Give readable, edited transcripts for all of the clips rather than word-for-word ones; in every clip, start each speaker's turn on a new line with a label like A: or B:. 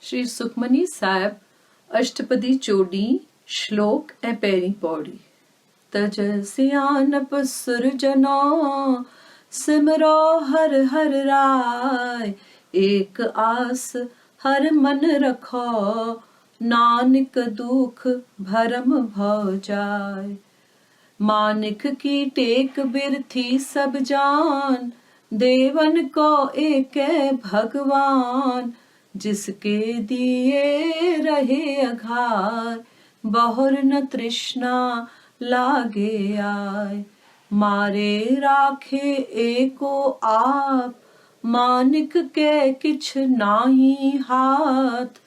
A: श्री सुखमनी साहिब अष्टपदी चोडी श्लोक ऐं पहिरीं पौड़ी। तज सियानप सुरजना सिमरो हर हर राय, एक आस हर मन रखो नानक दुख भरम भव जाय। मानिक की टेक बिरथी सब जान, देवन को एक भगवान, जिसके दिए रहे अघार, बहुर न तृष्णा लागे आय। मारे राखे एको आप, मानिक के किछ नाही हाथ,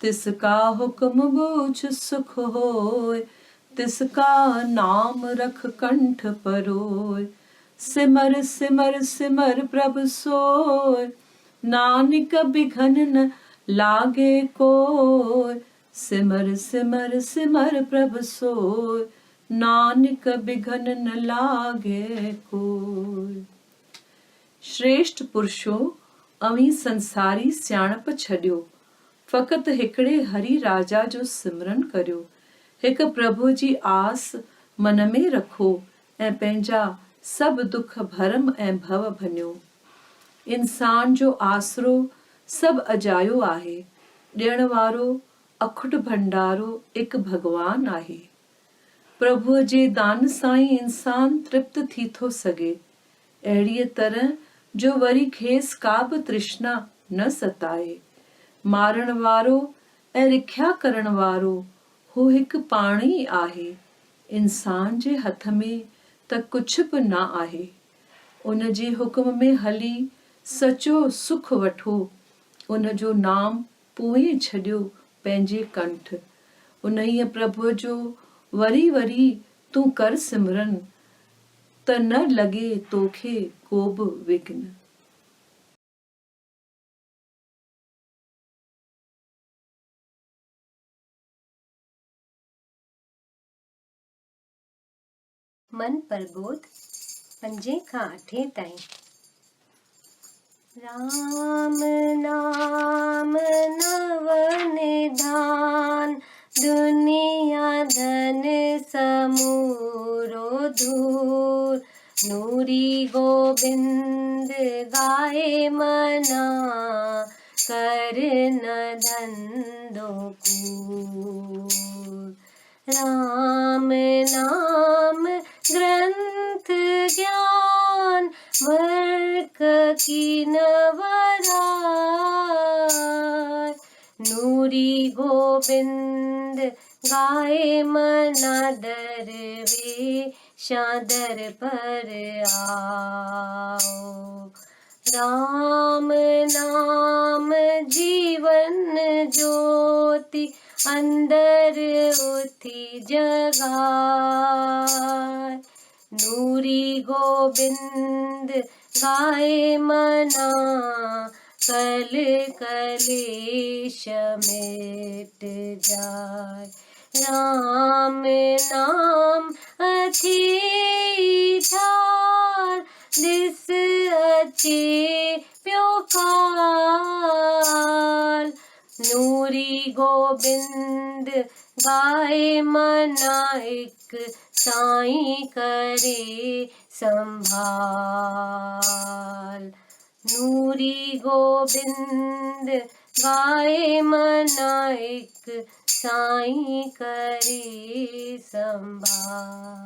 A: तिसका हुक्म बूझ सुख होय, तिसका नाम रख कंठ परोय। सिमर सिमर सिमर प्रभु सोय, नानक बिघन न लागे कोय। सिमर सिमर सिमर प्रभु सोय, नानक बिघन न लागे कोय। श्रेष्ठ पुरुषो अवी संसारी सियाणप छॾियो, फ़क़त हिकिड़े हरि राजा जो सिमरन करियो। हिक प्रभु जी आस मन में रखो ऐं पंहिंजा सब दुख भरम ऐं भव भञो। इंसान जो आसरो सब अजायो आहे, ॾियण वारो अखुट भंडारो एक भगवान आहे। प्रभुअ जे दान सां ई इंसान तृप्त थी थो सघे। अहिड़ीअ तरह जो वरी खेसि का बि तृष्णा न सताए। मारण वारो ऐं रिख्या करण वारो हू हिकु पाण ई आहे। इंसान जे हथ में त कुझु बि न आहे। उन जे हुक्म में हली सचो सुख वठो, उन जो नाम पोइ छॾियो पंहिंजे कंठ। उन्हीअ प्रभुअ जो वरी वरी तूं कर सिमरन, त न लॻे तोखे को बि विघ्न।
B: मन प्रबोध 5 खां 8 ताईं। राम नाम नव निधान, दुनिया धन समूरो दूर। नूरी गोबिंद गाए मना, कर न धंधो कूर। राम नाम ग्रंथ ज्ञान, वर्क की नवराय। नूरी गोबिंद गाए मना, दरवे शादर पर आओ। राम नाम जीवन ज्योति, अंदर उठी जगाए। नूरी गोबिंद गाए मना, कल कलेश मिट जाए। राम नाम अथी ठार, दिस अच्छे प्योकार। नूरी गोबिंद गाए मना, एक साईं करे संभाल। नूरी गोबिंद गाए मना, एक साईं करे संभाल।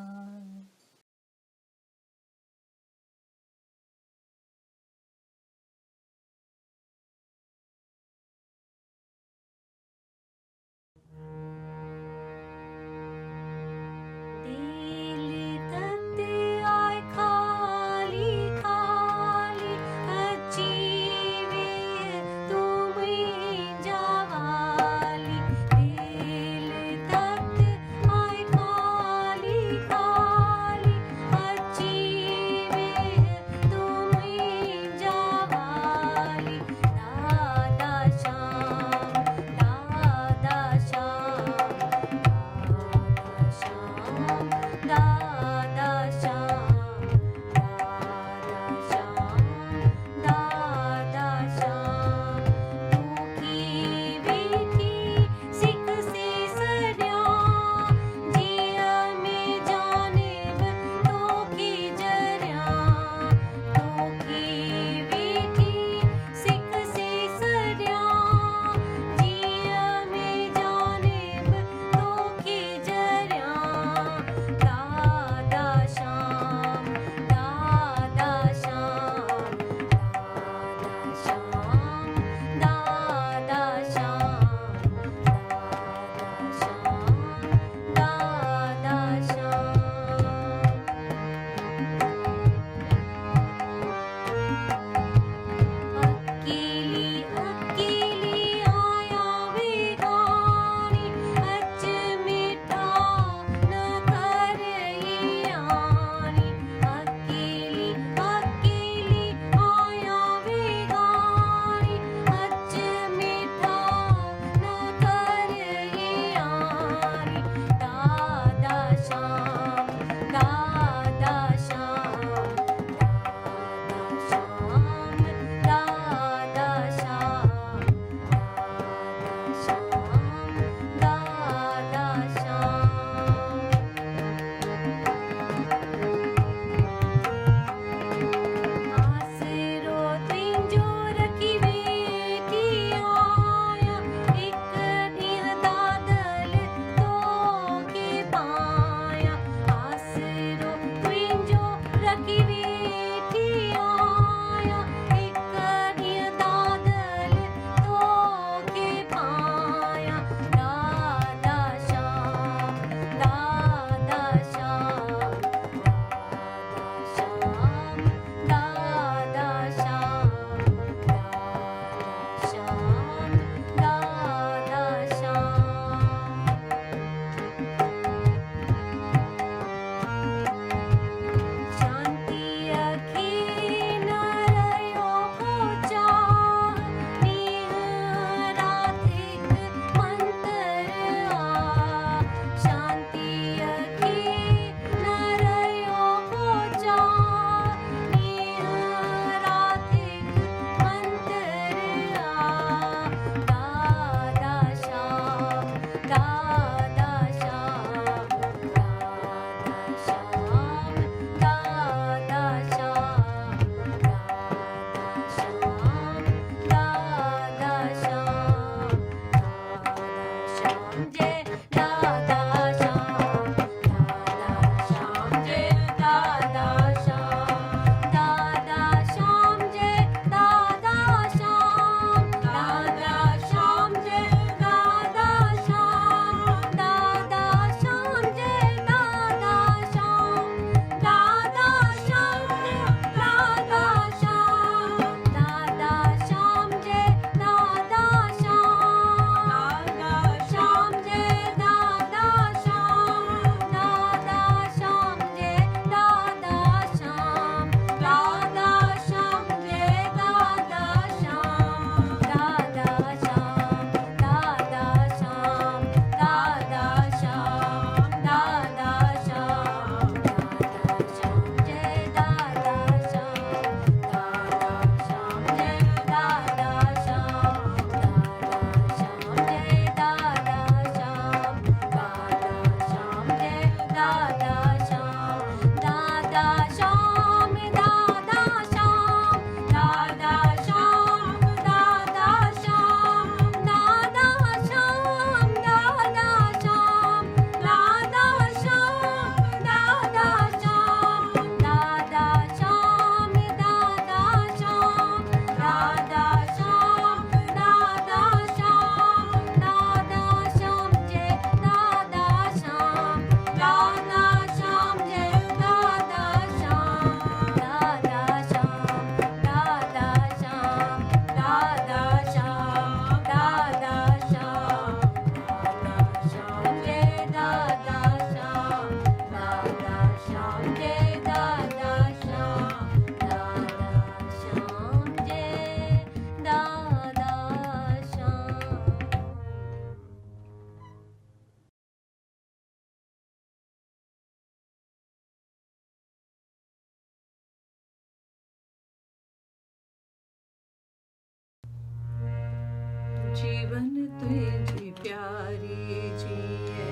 A: जीवन तुझी प्यारी जिए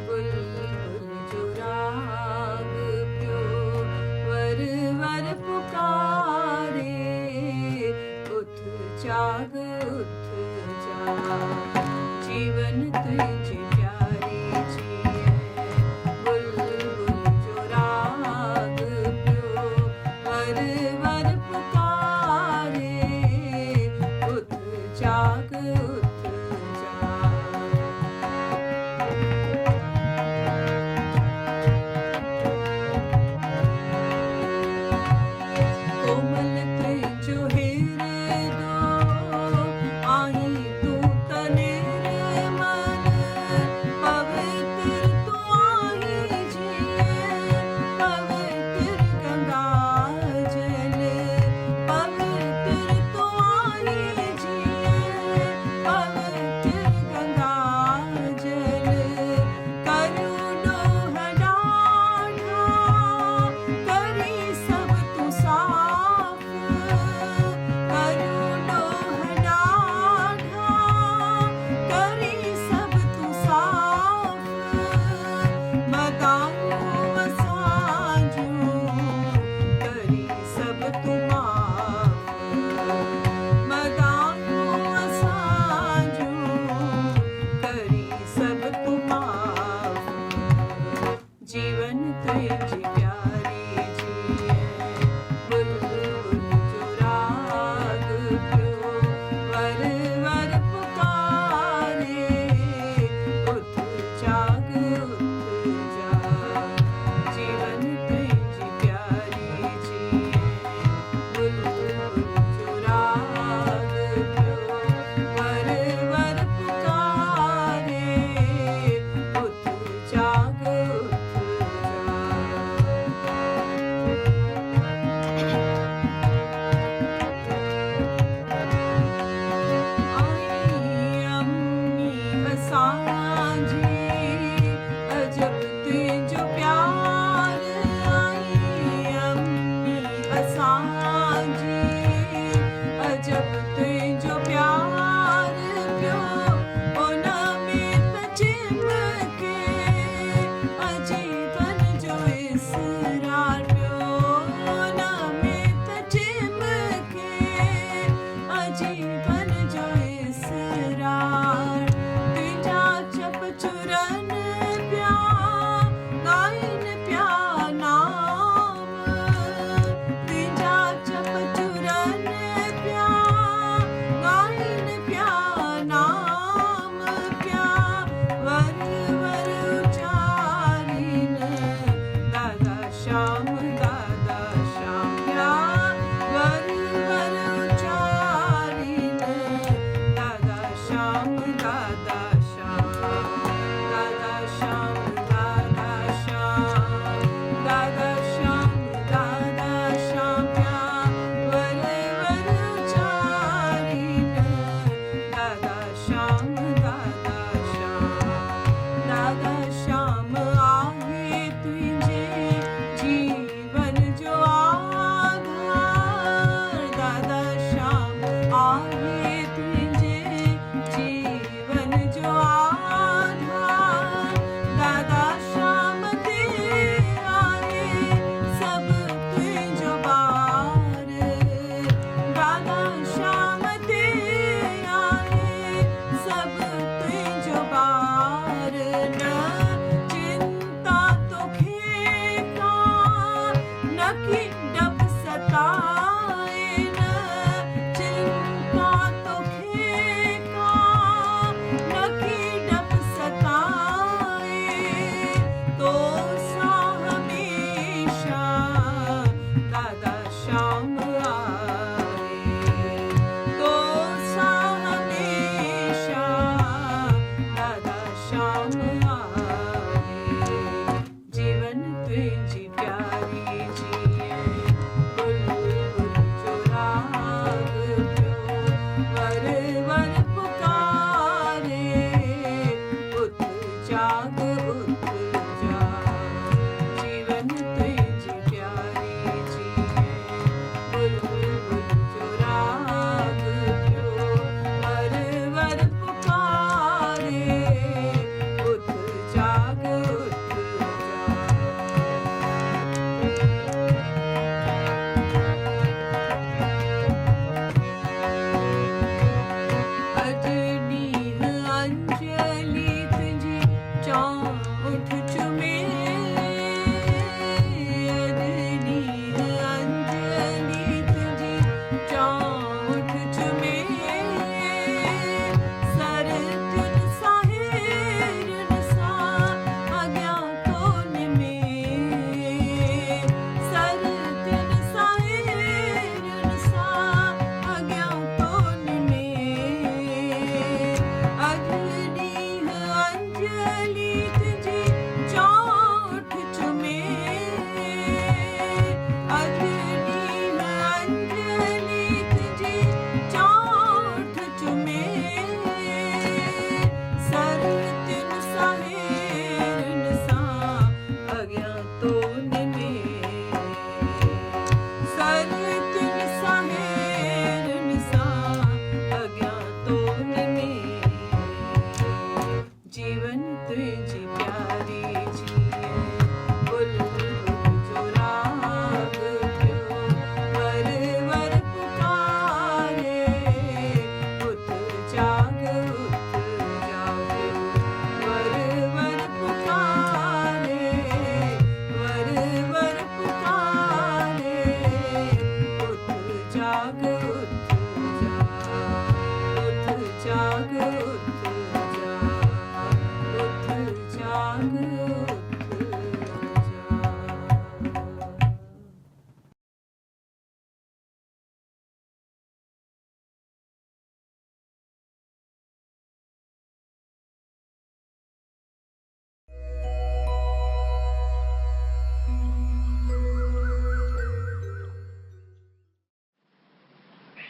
A: बुलबुल जो राग प्यो वर वर पुकारे उठ जाग जीवन तुझी प्यारी जिए बुलबुल जो राग प्यो वर वर पुकारे उठ जाग कोमल तुझो हेरे दो आई तू तनेर मन पवित्र तू आई जिए पवित्र गंगा जल पवित्र तू आई जिए पवित्र गंगा जल करुणो हडाढ़ा करी सब तू साफ करुणो हडाढ़ा करी सब तू साफ मदायूं मसाजूं करी सब तू माफ मदायूं मसाजूं करी सब तू माफ जीवन तुझी प्यारी जी तुझी प्यारी जिए बुलबुल जो राग प्यो वर वर पुकारे उठ जाग जीवन तुझी प्यारी जिए बुलबुल जो राग प्यो वर वर पुकारे उठ जाग अजनीह अंजलि तुझी चौठ चुमे अजनीह अंजलि तुझी चौठ चुमे सर तुन साहेरन सा अज्ञातों में सर तुन साहेरन सा अज्ञातों में अजनीह अंजलि तुझी चौठ चुमे अजनीह अंजलि तुझी चौठ चुमे सर तिन साहेरन सा अज्ञातों में सर तिन साहेरन सा अज्ञातों में जीवन तुझी प्यारी जिए बुलबुल जो राग प्यो वर वर पुकारे उठ जाग वर वर पुकारे वर वर पुकारे उठ जाग उठ जाग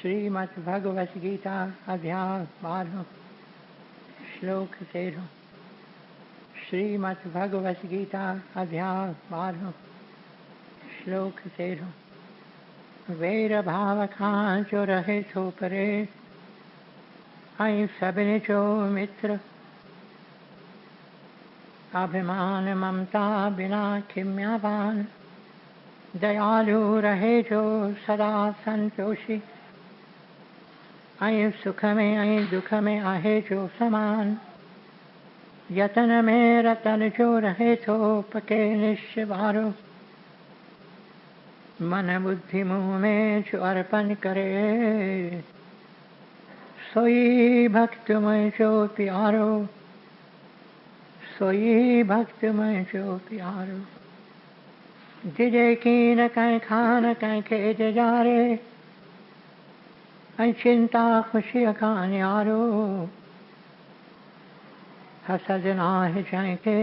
C: श्रीमद् भगवत गीता अध्याय 12 श्लोक 13 श्रीमद् भगवत गीता अध्याय 12 श्लोक 13 वैर भाव खां जो रहे थो परे ऐं सभिनी जो मित्र अभिमान ममता बिना खिम्यावान दयालु रहे जो सदा संतोषी ऐं सुख में ऐं दुख में आहे जो समान यतन में रतन जो रहे थो पके निश्चवारो मन बुद्धि मुँह में जो अर्पण करे सोई भक्त में जो प्यारो सोई भक्त में जो प्यारो जिजे की न कहीं खान कहीं के जारे ऐं चिंता खुशी का न्यारो हसद नाहि जंहिंखे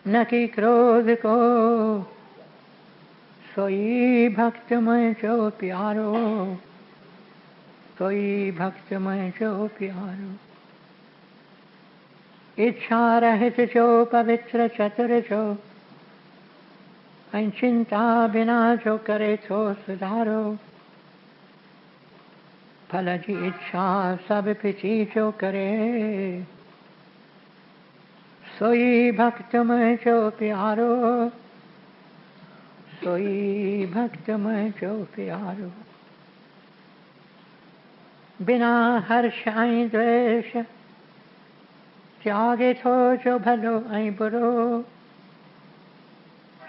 C: न की क्रोध को सोई भक्त मुंहिंजो प्यारो सोई भक्त मुंहिंजो प्यारो इच्छा रहित जो पवित्र चतुर जो ऐं चिंता बिना जो करे थो सुधारो फल जी इच्छा सब पिछी जो करे सोई भक्त मुंहिंजो प्यारो सोई भक्त मुंहिंजो प्यारो बिना हर्ष ऐं द्वेष त्यागे थो जो भलो ऐं बुरो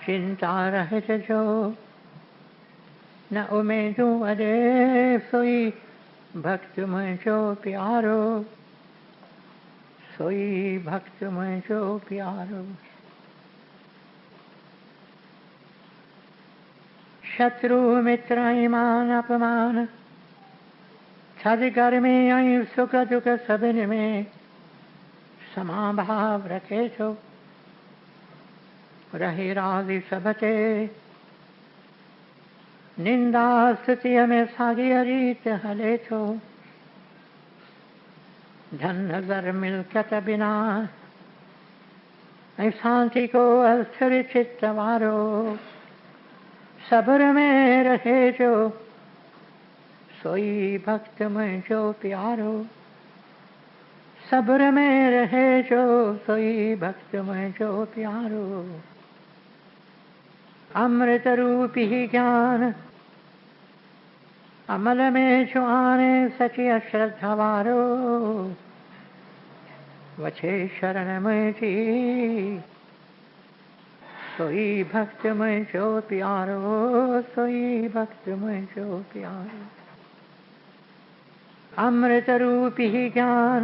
C: चिंता रहित जो न उमेदूं अॾे सोई भक्त मुंहिंजो प्यारो सोई भक्त मुंहिंजो प्यारो शत्रु मित्र ऐं मान अपमान थधि गर्मी ऐं सुख दुख सभिनी में समाभाव रखे थो रहे राजी सबते निंदा स्तुति में सागी रीत हले तो धन नजर मिलकत बिना शांति को अस्थिर चित्त वारो सब्र में रहे जो सोई भक्त में जो प्यारो सब्र में रहे जो सोई भक्त में जो प्यारो अमृत रूपी ज्ञान अमल में जो आने सची अश्रद्धा वारो वछे शरण में जी सोई भक्त में जो प्यारो सोई भक्त में जो प्यारो अमृत रूपी ज्ञान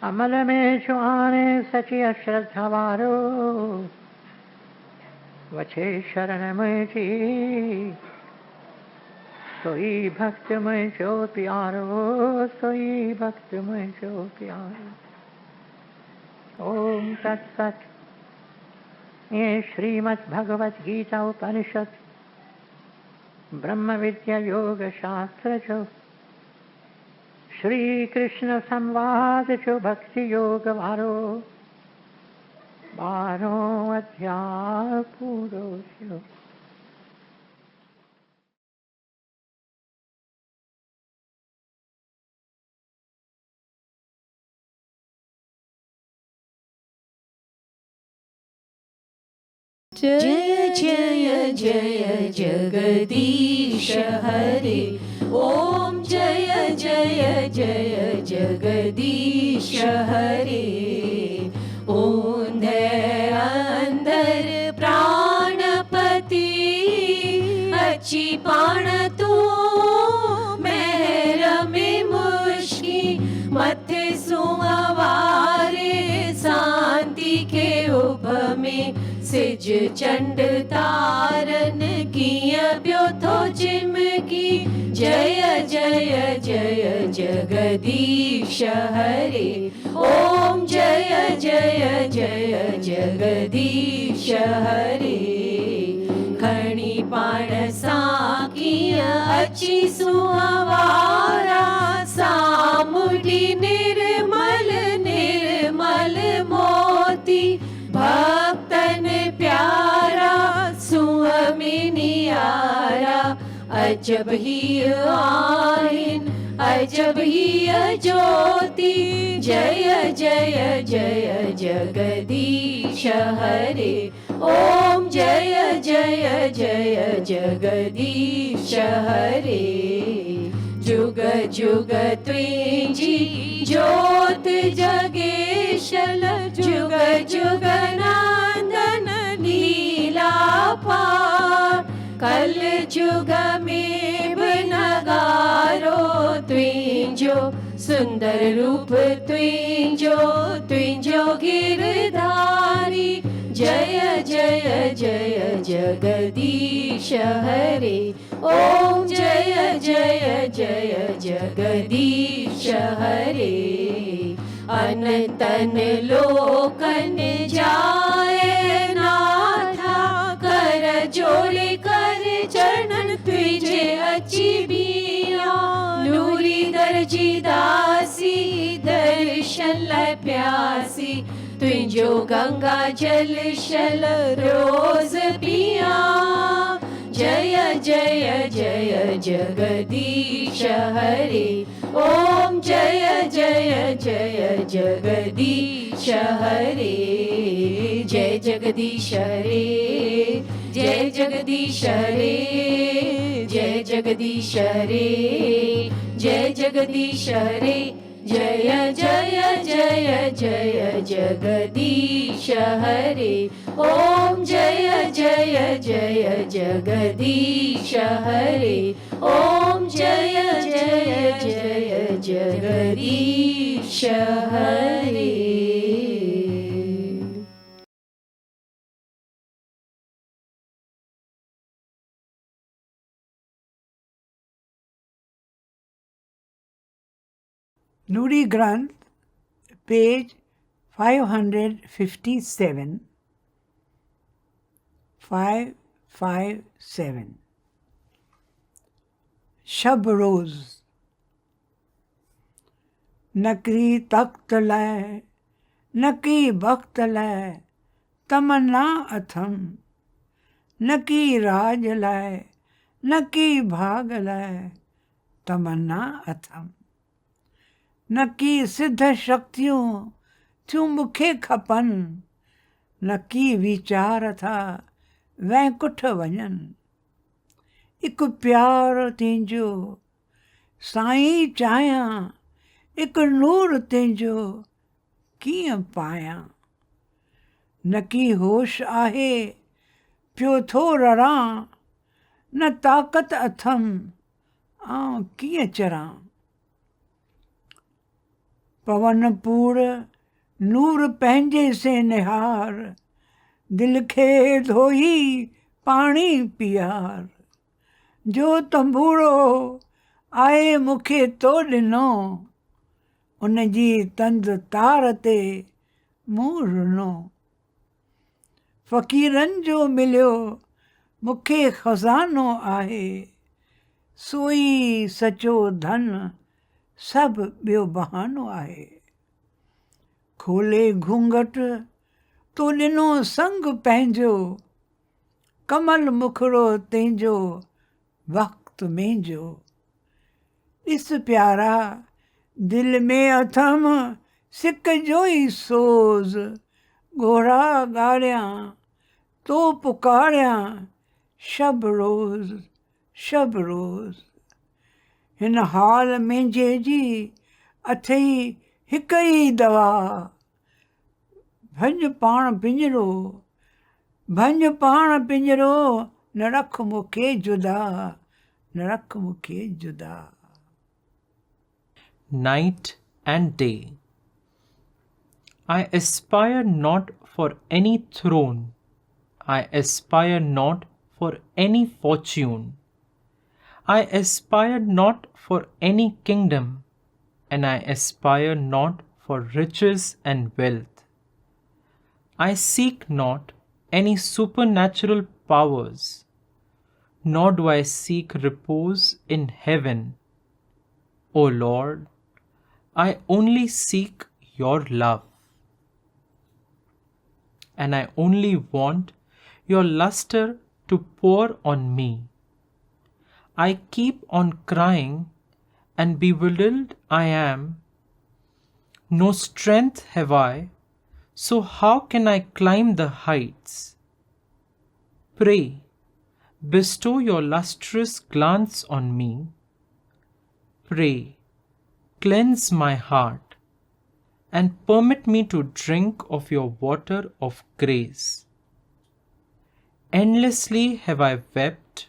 C: अमल में जो आने सची अश्रद्धा वारो वछे शरण में जी सोई भक्त में जो प्यारो सोई भक्त में जो प्यारो। ओम तत्सत। ये श्रीमद् भगवत गीता उपनिषद ब्रह्म विद्या योग शास्त्र जो श्री कृष्ण संवाद जो भक्ति योग वारो 12 अध्याय पूरो थयो।
A: जय जय जय जगदीश हरे। ओम जय जय जय जगदीश हरे। ऊंधे अंदर प्राणपति अच्छी पाण तू मेहर में मुश्की मथे सुवारे शांति के उभ में सिज चंड तारन किया ब्यो थो चिमकी। जय जय जय जगदीश हरे। ओम जय जय जय जगदीश हरे। खणी पाण साकिया अच्छी सुवारा सामुडी निर्मल निर्मल मोती भक्तन प्यारा सुअमिनियारा अजब ही आइन अजब ही ज्योति। जय जय जय जगदीश हरे। ओम जय जय जय जगदीश हरे। जुग जुग तुझी ज्योत जगेशल जुग जुग नंदन लीला पार। कल जुग में नगारो तुझो सुंदर रूप तुझो गिरधारी। जय जय जय जगदीश हरे। ओम जय जय जय जगदीश हरे। अनंतन लोकन जाए नाथा कर जोड़े कर चरणन तुझे अच्छी बिया। नूरी दर्जी दासी दर्शन लै प्यासी तुझो गंगा जल शल रोज पिया। जय जय जय जगदीश हरे। ओम जय जय जय जगदीश हरे। जय जगदीश हरे। जय जगदीश हरे। जय जगदीश हरे। जय जगदीश हरे। जय जय जय जय जगदीश हरे। ओम जय जय जय जगदीश हरे। ओम जय जय जय जगदीश हरे।
D: Nuri Granth, page 557, 557 शब रोज नकरी तख्त लय नकी बख्त लय तमन्ना अथम नकी राज लय नकी भाग लय तमन्ना अथम नकी सिद्ध शक्तियों थियूं मूंखे खपनि नकी वीचार था वैकुंठ वञनि हिकु प्यार तुंहिंजो साईं चाहियां हिकु नूर तुंहिंजो कीअं पायां नकी होश आहे पियो थो रड़ां न ताक़त अथम आउं कीअं चरां पवन पूर नूर पंहिंजे से निहार दिलि खे धोई पाणी पीआर जो तंबूरो आहे मूंखे तो ॾिनो उन जी तंद तार ते मूं रुनो फ़क़ीरनि जो मिलियो मूंखे ख़ज़ानो आहे सोई सचो धन सभु ॿियो बहानो आहे खोले घूंघट तो ॾिनो संग पंहिंजो कमल मुखड़ो तंहिंजो वक़्तु मुंहिंजो ॾिस प्यारा दिलि में अथम सिक जो ई सोज़ घोड़ा ॻाड़ियां तो पुकारियां शब रोज़ हिन हाल मुंहिंजे जी अथई हिकु ई दवा भंज पाण पिंजरो न रख मूंखे जुदा
E: Night and day. I aspire not for any throne. I aspire not for any fortune. I aspire not for any kingdom, and I aspire not for riches and wealth. I seek not any supernatural powers, nor do I seek repose in heaven. O Lord, I only seek your love, and I only want your luster to pour on me. I keep on crying, and bewildered I am. No strength have I, so how can I climb the heights? Pray, bestow your lustrous glance on me. Pray, cleanse my heart, and permit me to drink of your water of grace. Endlessly have I wept,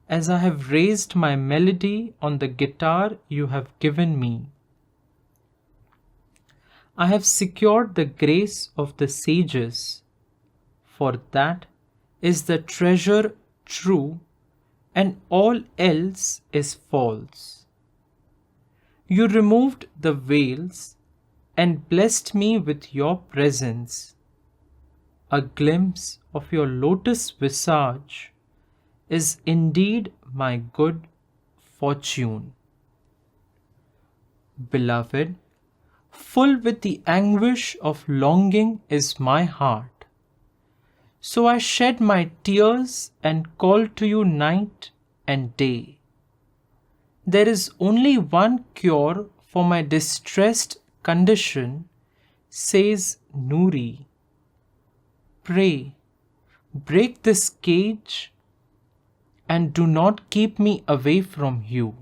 E: as I have raised my melody on the guitar you have given me. I have secured the grace of the sages, for that is the treasure true, and all else is false. You removed the veils and blessed me with your presence. A glimpse of your lotus visage is indeed my good fortune. Beloved, full with the anguish of longing is my heart. So I shed my tears and call to you night and day. There is only one cure for my distressed condition, says Nuri. Pray, break this cage and do not keep me away from you.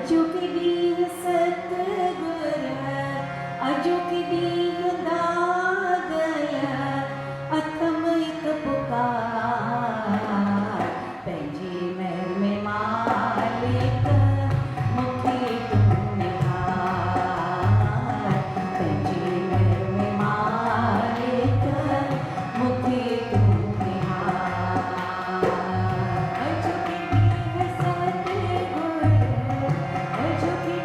A: अचुकी दीन सतगुर अचुकी दीन दादल अथम हिक पुकार पंहिंजी महर में मालिक मूंखे तूं निहार पंहिंजी महर में मालिक मूंखे तूं निहार अचुकी दीन सतगुर अचुकी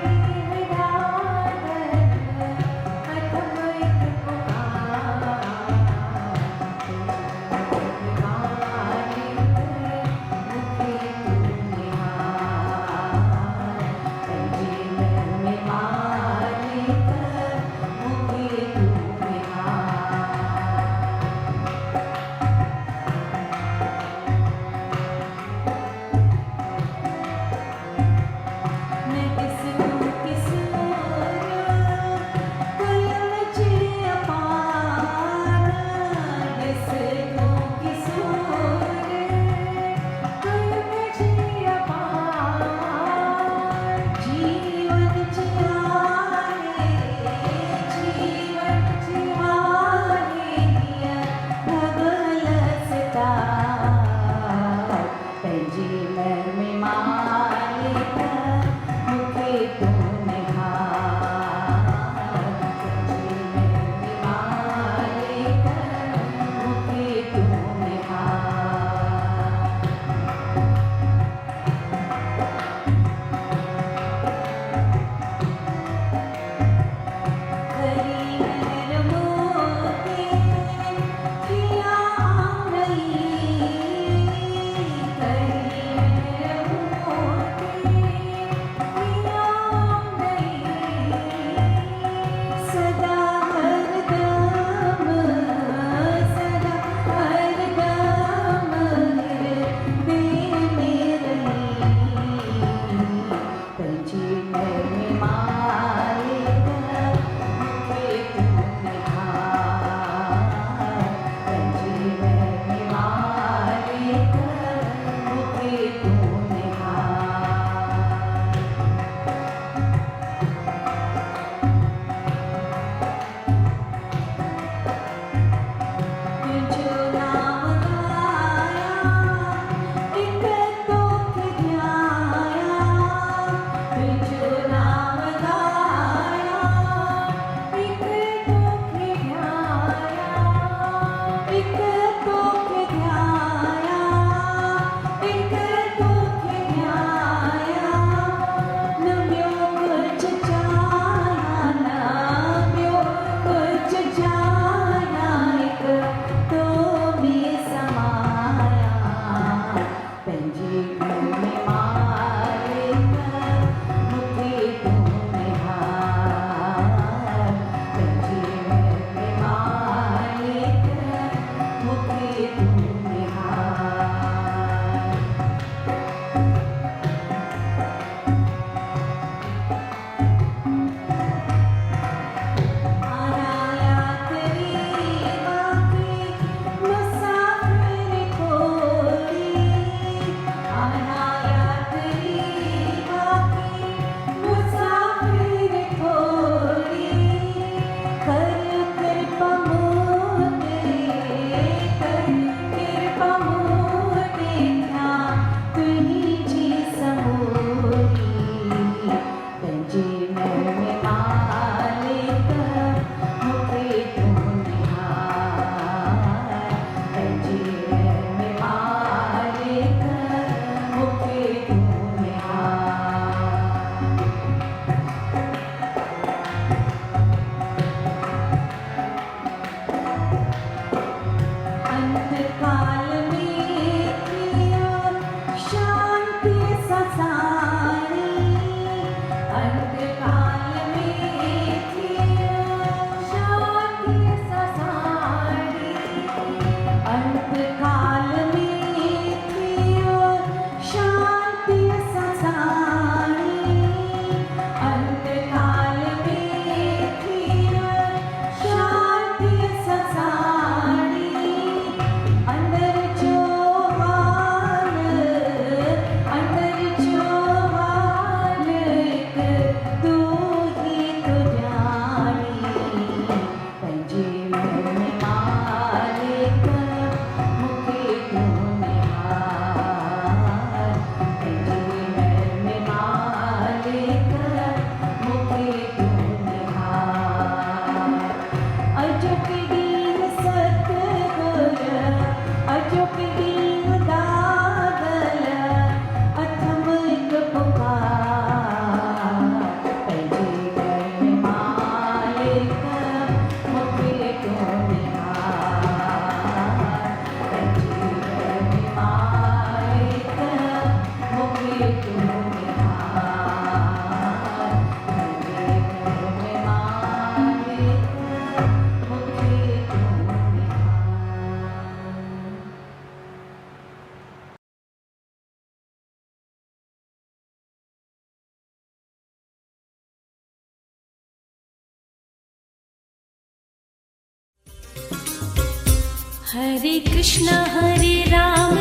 B: हरे कृष्णा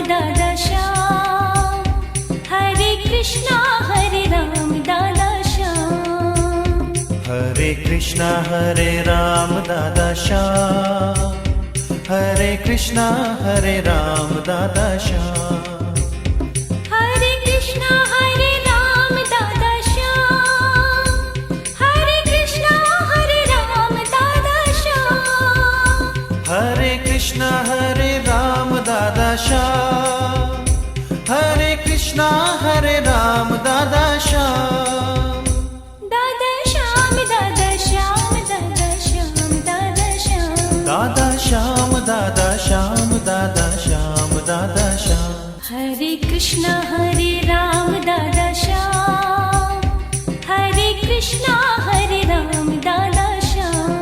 B: दादा श्याम, हरे कृष्णा राम दादा श्याम,
F: हरे कृष्णा राम दादा श्याम, हरे कृष्णा राम दादा श्याम,
B: हरे कृष्णा राम दादा श्याम, हरे कृष्णा राम दादा श्याम,
F: हरे कृष्णा राम दादा श्याम, हरे कृष्णा राम दादा श्याम,
B: दादा श्याम दादा श्याम दादा श्याम दादा श्याम,
F: दादा श्याम दादा श्याम दादा श्याम दादा श्याम,
B: हरे कृष्णा राम दादा श्याम, हरे कृष्णा राम दादा श्याम,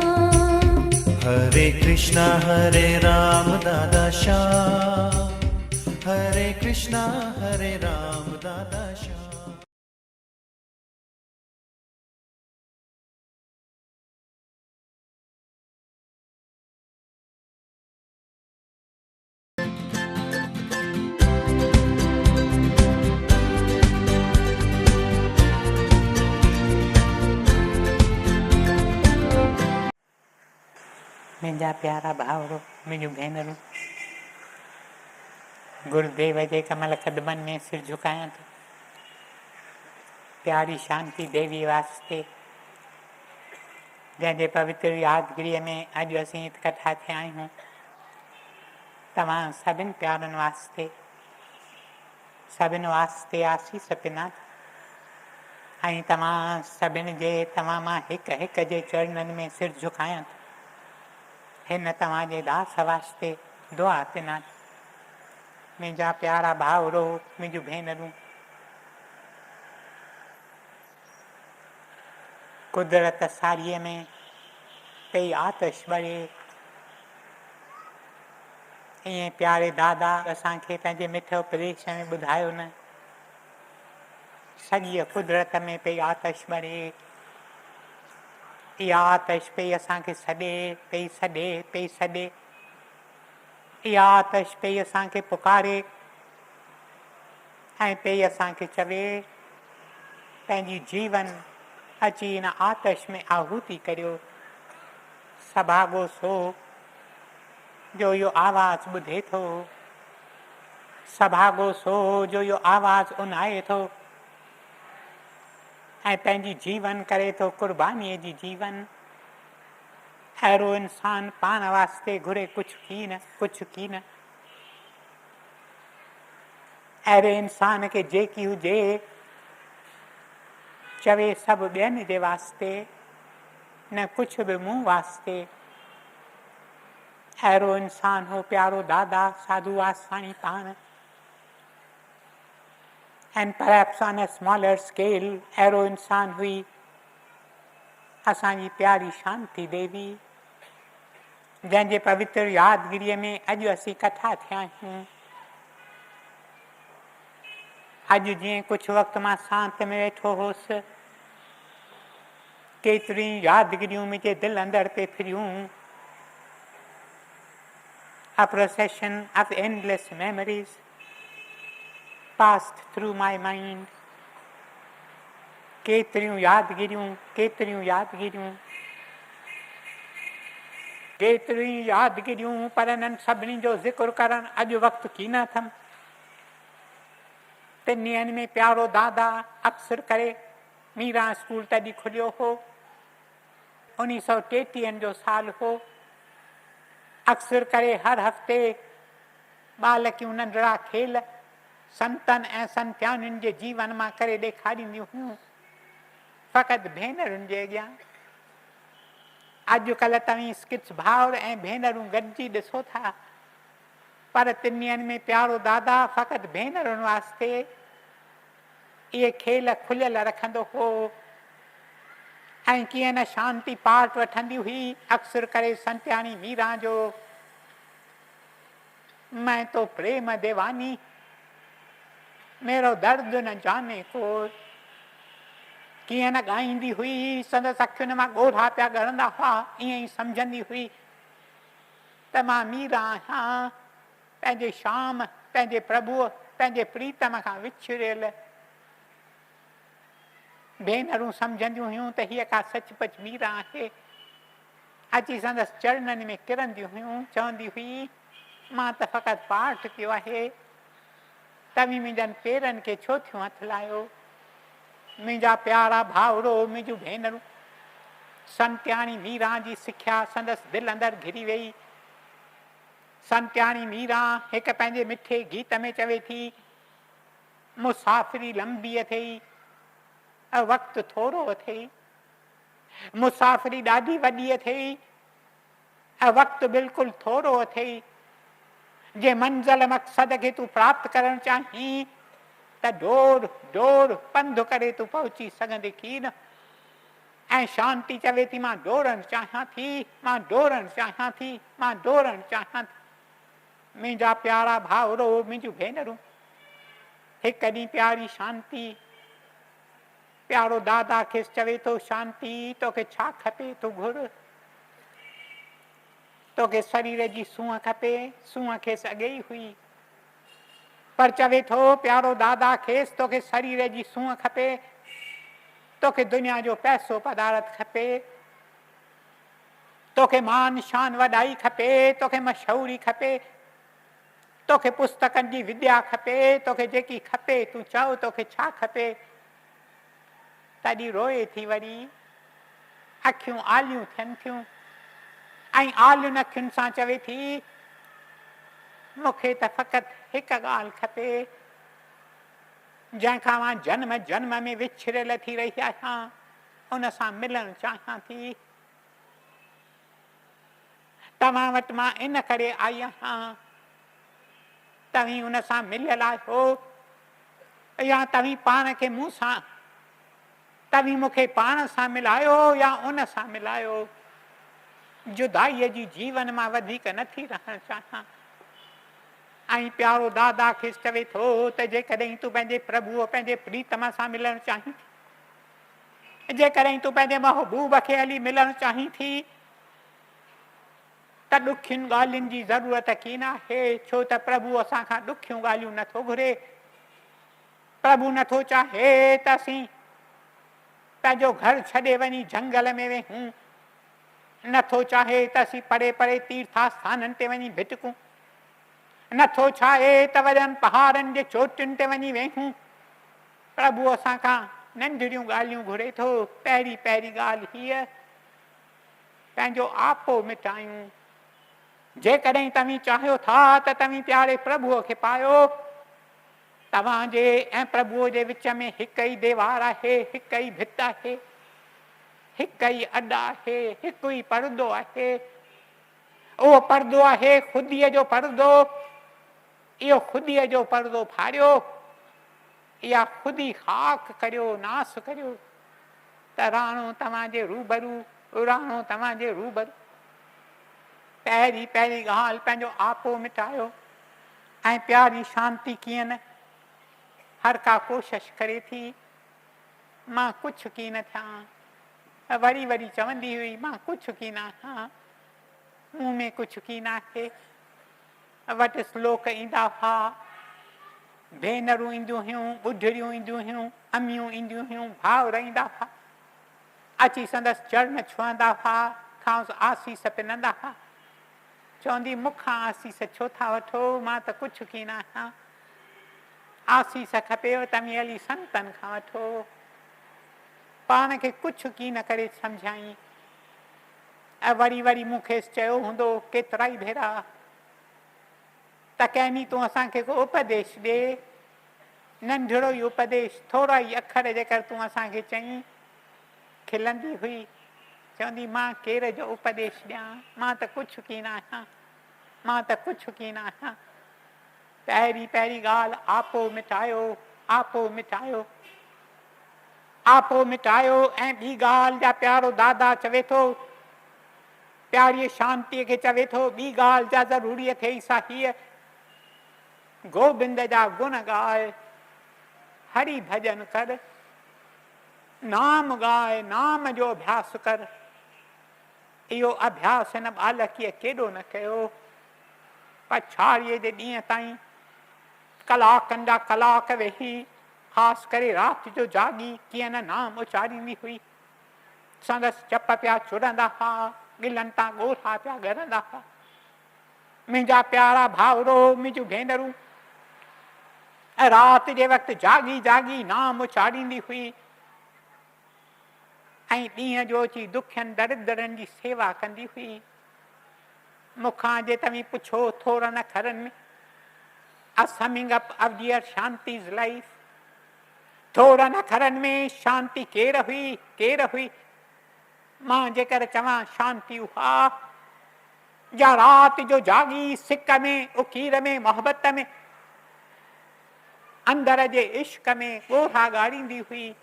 F: हरे कृष्णा राम दादा श्याम, हरे कृष्णा राम दादा श्याम।
G: मुंहिंजा प्यारा भाउरो, मुंहिंजूं भेनरूं, गुरुदेव जे कमल कदमनि में सिर झुकायां थो। प्यारी शांति देवी वास्ते, जंहिंजे पवित्र यादगिरीअ में अॼु असीं इकट्ठा थिया आहियूं, तव्हां सभिनि प्यारनि वास्ते, सभिनि वास्ते आसीस पिना ऐं तव्हां सभिनि जे तव्हां मां हिक हिक जे चरणनि में सिर झुकायां थो। हिन तव्हांजे दास वास्ते दुआ पिना। मुंहिंजा प्यारा भाउरो, मुंहिंजूं भेनरूं, कुदरत साड़ीअ में पई आतिश ॿरे, ईअं प्यारे दादा असांखे पंहिंजे मिठे उपदेश में ॿुधायो न, सॼी कुदरत में पई आतिश ॿरे, इहा आतिश पई असांखे सॾे, पई सॾे, पई सॾे, इहा आतिश पई असांखे पुकारे ऐं पई असांखे चवे पंहिंजी जीवन अची हिन आतिश में आहूति करियो। सभाॻो सो जो इहो आवाज़ ॿुधे थो, सभाॻो सो जो इहो आवाज़ उन्हाए थो ऐं पंहिंजी जीवन करे थो क़ुर्बानीअ जी जीवन। अहिड़ो इंसान पाण वास्ते घुरे कुझु की न, कुझु की न। अहिड़े इंसान खे जेकी हुजे चवे सभु ॿियनि जे वास्ते, न कुझु बि मूं वास्ते। अहिड़ो इंसान हो प्यारो दादा साधू आसानी पाण। And perhaps on a smaller scale, अहिड़ो इंसान हुई असांजी प्यारी शांति देवी, जंहिंजे पवित्र यादगिरीअ में अॼु असीं इकट्ठा थिया आहियूं। अॼु जीअं कुझु वक़्तु मां शांति में वेठो हुउसि, केतिरियूं यादगिरियूं मुंहिंजे दिलि अंदरि पे फिरियूं। A procession of endless memories passed through my mind. केतिरियूं यादगिरियूं, केतिरियूं यादगिरियूं, केतिरियूं यादगिरियूं, पर इन्हनि सभिनी जो ज़िक्र करणु अॼु वक़्तु की न अथमि। टिनि ॾींहंनि में प्यारो दादा अक्सर करे मीरा स्कूल तॾहिं खुलियो हो, 1933 जो साल हो। अक्सर करे हर हफ़्ते बालकियूं नंढड़ा खेल संतनि ऐं संत्यानियुनि जे जीवन मां करे ॾेखारींदियूं हुयूं, फ़क़ति भेनरुनि जे अॻियां। अॼुकल्ह तव्हीं स्किट्स भाउर ऐं भेनरूं गॾिजी ॾिसो था, पर टिनि ॾींहंनि में प्यारो दादा फ़क़ति भेनरुनि वास्ते इहे खेल खुलियल रखंदो हो ऐं कीअं न शांति पाठ वठंदी हुई। अक्सर करे संत्याणी मीरा जो मैं तो प्रेम देवानी, मेरो दर्द न जाने को, कीअं न ॻाईंदी हुई। संदसि अखियुनि मां ॻोढ़ा पिया ॻणंदा हुआ, ईअं ई सम्झंदी हुई। त मां मीरा आहियां पंहिंजे श्याम पंहिंजे प्रभुअ पंहिंजे प्रीतम खां विछुड़ियल। भेनरूं सम्झंदियूं हुयूं त हीअ का सचपच मीरा आहे। अची संदसि चरणनि में किरंदियूं हुयूं, चवंदी हुई मां त फ़क़ति पाठ कयो आहे, तव्हीं मुंहिंजनि पेरनि खे छो थियूं हथु लायो। मुंहिंजा प्यारा भाउरो, मुंहिंजूं भेनरूं, संत्याणी मीरा जी सिख्या संदसि दिलि अंदरि घिरी वेई। संत्याणी मीरा हिकु पंहिंजे मिठे गीत में चवे थी, मुसाफ़िरी लंबी अथई, वक़्तु थोरो अथई। मुसाफ़िरी ॾाढी वॾी अथई, वक़्तु बिल्कुलु थोरो अथई। जे मंज़िल मक़सद खे तूं प्राप्त करणु चाहीं त डोड़ डोड़ पंधु करे तूं पहुची सघंदे की न। ऐं शांती चवे थी मां डोड़णु चाहियां थी, मां डोड़णु चाहियां थी, मां डोड़णु चाहियां थी। मुंहिंजा प्यारा भाउरो, मुंहिंजूं भेनरूं, हिकु ॾींहुं प्यारी शांती प्यारो दादा खेसि चवे थो, शांती तोखे छा खपे तूं घुर। तोखे शरीर जी सूंहं खपे, सूंहं खेसि अॻे ई हुई, पर चवे थो प्यारो दादा खेसि तोखे शरीर जी सूंहं खपे, तोखे दुनिया जो पैसो पदारत खपे, तोखे मान शान वॾाई खपे, तोखे मशहूरी खपे, तोखे पुस्तकनि जी विद्या खपे, तोखे जेकी खपे तूं चओ तोखे छा खपे। तॾहिं रोए थी वरी, अखियूं आलियूं थियनि थियूं ऐं आलियुनि अखियुनि सां चवे थी मूंखे त फ़क़ति हिकु ॻाल्हि खपे, जंहिंखां मां जन्म जन्म में विछड़ियल थी रही आहियां, उन सां मिलणु चाहियां थी। तव्हां वटि मां इन करे आई आहियां, तव्हीं उन सां मिलियल आहियो, या तव्हीं पाण खे मूं सां, तव्हीं मूंखे पाण सां मिलायो या उन सां मिलायो। जुदाईअ जी जीवन मां वधीक नथी रहणु चाहियां। ऐं प्यारो दादा खेसि चवे थो त जेकॾहिं तूं पंहिंजे प्रभुअ पंहिंजे प्रीतम सां मिलणु चाहीं थी, जेकॾहिं तूं पंहिंजे महबूब खे हली मिलणु चाहीं थी, त ॾुखियुनि ॻाल्हियुनि जी ज़रूरत कीन आहे, छो त प्रभु असां खां ॾुखियूं ॻाल्हियूं नथो घुरे। प्रभु नथो चाहे त असीं पंहिंजो घर छॾे वञी झंगल में वेहूं, नथो चाहे त असीं परे परे तीर्थास्थाननि ते वञी भिटकूं, नथो चाहे त वॾनि पहाड़नि जे चोटियुनि ते वञी वेहूं। प्रभु असां खां नंढड़ियूं ॻाल्हियूं घुरे थो। पहिरीं पहिरीं ॻाल्हि हीअ, पंहिंजो आपो मिटायूं। जेकॾहिं तव्हीं चाहियो था त तव्हीं प्यारे प्रभुअ खे पायो, तव्हांजे ऐं प्रभुअ जे विच में हिकु ई दीवार आहे, हिकु ई भित आहे, हिकु ई अॾु आहे, हिकु ई परदो आहे। उहो परदो आहे ख़ुदीअ जो परदो। इहो ख़ुदीअ जो परदो फाड़ियो, इहा ख़ुदी ख़ाक करियो, नास करियो, त राणो तव्हांजे रूबरू, राणो तव्हांजे रूबरू। पहिरीं पहिरीं ॻाल्हि पंहिंजो आपो मिटायो। ऐं प्यारी शांती कीअं न हर का कोशिशि करे थी मां कुझु की न थियां, वरी वरी चवंदी हुई मां कुझु की न आहियां, मूं में कुझु की न आहे। वटि श्लोक ईंदा हुआ, भेनरूं ईंदियूं हुयूं, ॿुढड़ियूं ईंदियूं हुयूं, अमियूं ईंदियूं हुयूं, भाउर ईंदा हुआ, अची संदसि चरण छुहंदा हुआ, खांसि आसीस पिनंदा हुआ। चवंदी मूंखां आसीस छो था वठो, मां त कुझु की न आहियां। आसीस खपेव तव्हीं हली संतनि खां वठो। पाण खे कुझु की न करे सम्झाई। ऐं वरी वरी मूंखे चयो हूंदो केतिरा ई भेरा त कंहिं तूं असांखे को उपदेश ॾे, नंढिड़ो ई उपदेश, थोरा ई अखर जेकर तूं असांखे चईं। खिलंदी हुई, चवंदी मां केर जो उपदेश ॾियां, मां त कुझु की न आहियां, मां त कुझु की न आहियां। पहिरीं पहिरीं ॻाल्हि आपो मिटायो, आपो मिटायो, आपो मिटायो। ऐं ॿी ॻाल्हि जा प्यारो दादा चवे थो, प्यारी शांतीअ खे चवे थो, ॿी ॻाल्हि जा ज़रूरी थिए सा हीअ, गोबिंद जा गुण ॻाए, हरि भॼन कर, नाम ॻाए, नाम जो अभ्यास कर। इहो अभ्यास हिन बालकीअ केॾो न कयो। पछाड़ीअ जे ॾींहं ताईं कलाकनि जा कलाक वेही, ख़ासि करे राति जो जागी कीअं न नाम उचारींदी हुई। संदसि चप पिया चुरंदा हुआ, गिलनि तां ॻोठा पिया ॻरंदा हुआ। मुंहिंजा प्यारा भाउरो, मुंहिंजूं भेनरूं, राति जे वक़्तु जागी जागी नाम उचारींदी हुई ऐं ॾींहं जो अची दुखियनि दरिद्रनि जी सेवा कंदी हुई। मूंखां जे तव्हीं पुछो थोरनि अखरनि में, A summing up of dear Shanti's life. थोरनि अखरनि में शांति केर हुई। मां जेकर चवां शांति उहा या राति जो जागी सिक में, उकीर में, मोहबत में, अंदर जे इश्क में ॻोठा ॻारींदी हुई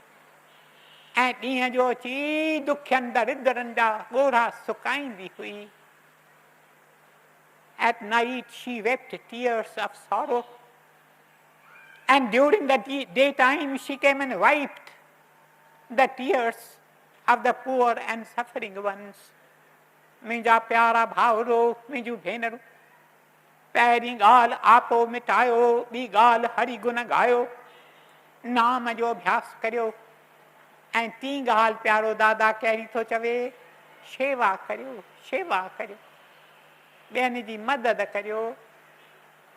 G: ऐं ॾींहं जो अची दुखियनि दरिद्रनि जा ॻोठा सुकाईंदी हुई। At night she wept tears of sorrow, and during the daytime she came and wiped the tears of the poor and suffering ones. मुंहिंजा प्यारा भाउरो, मुंहिंजूं भेनरूं, पहिरीं ॻाल्हि आपो मिटायो, ॿी ॻाल्हि हरि गुण गायो, नाम जो अभ्यास करियो ऐं टी ॻाल्हि प्यारो दादा कहिड़ी थो चवे, शेवा करियो, शेवा करियो, ॿियनि जी मदद करियो।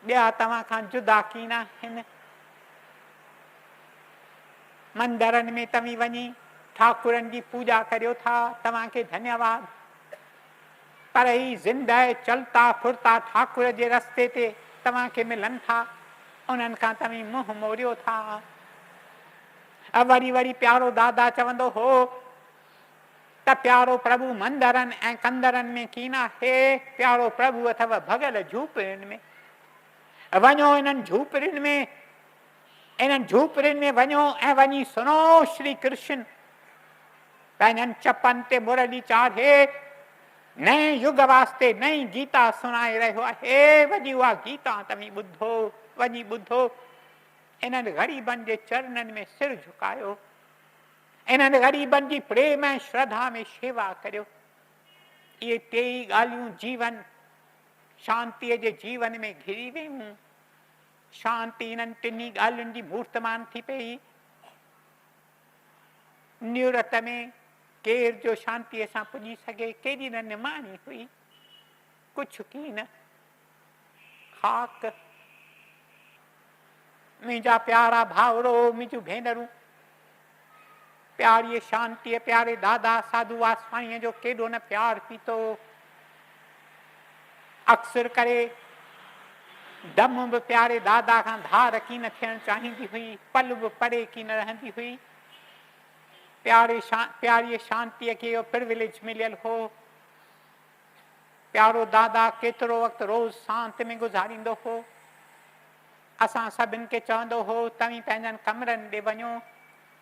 G: ॿिया तव्हां खां जुदा कीन आहिनि। मंदरनि में तव्हीं वञी ठाकुरनि जी पूजा करियो था, तव्हांखे धन्यवाद। पर ही ज़िंदह चलता फुरता ठाकुर जे रस्ते ते तव्हांखे मिलनि था, उन्हनि खां तव्हीं मुंहुं मोड़ियो था। वरी वरी प्यारो दादा चवंदो हो त प्यारो प्रभु मंदरनि ऐं कंदरनि में कीन आहे, प्यारो प्रभु अथव भॻल झूपड़ियुनि में। वञो इन्हनि झूपड़ियुनि में वञो ऐं वञी सुनो श्री कृष्ण पंहिंजनि चपनि ते मुरली चाढ़े नए युग वास्ते नई गीता सुनाए रहियो आहे। वञी उहा गीता तव्हीं ॿुधो, वञी ॿुधो। इन्हनि ग़रीबनि जे चरणनि में सिर झुकायो, इन्हनि ग़रीबनि जी प्रेम ऐं श्रद्धा में शेवा करियो। इहे टे ॻाल्हियूं जीवन शांतीअ जे जीवन में घिरी वियूं। शांती इन्हनि टिनी ॻाल्हियुनि जी मूर्तमान थी पई। निवृत में केर जो शांतीअ सां पुॼी सघे, केॾी न निमाणी हुई, कुझु कीन, खाक। मुंहिंजा प्यारा भाउरो, मुंहिंजूं भेनरूं, प्यारी शांतीअ प्यारे दादा साधू वासवाणीअ जो केॾो न प्यार पीतो। अक्सर करे दम बि प्यारे दादा खां धार कीन थियणु चाहींदी हुई, पल बि परे कीन रहंदी हुई। प्यारी शांतीअ खे इहो प्रिविलेज मिलियल हो। प्यारो दादा केतिरो वक़्तु रोज़ शांति में गुज़ारींदो हो। असां सभिनि खे चवंदो हो तव्हीं पंहिंजनि कमरनि ॾे वञो,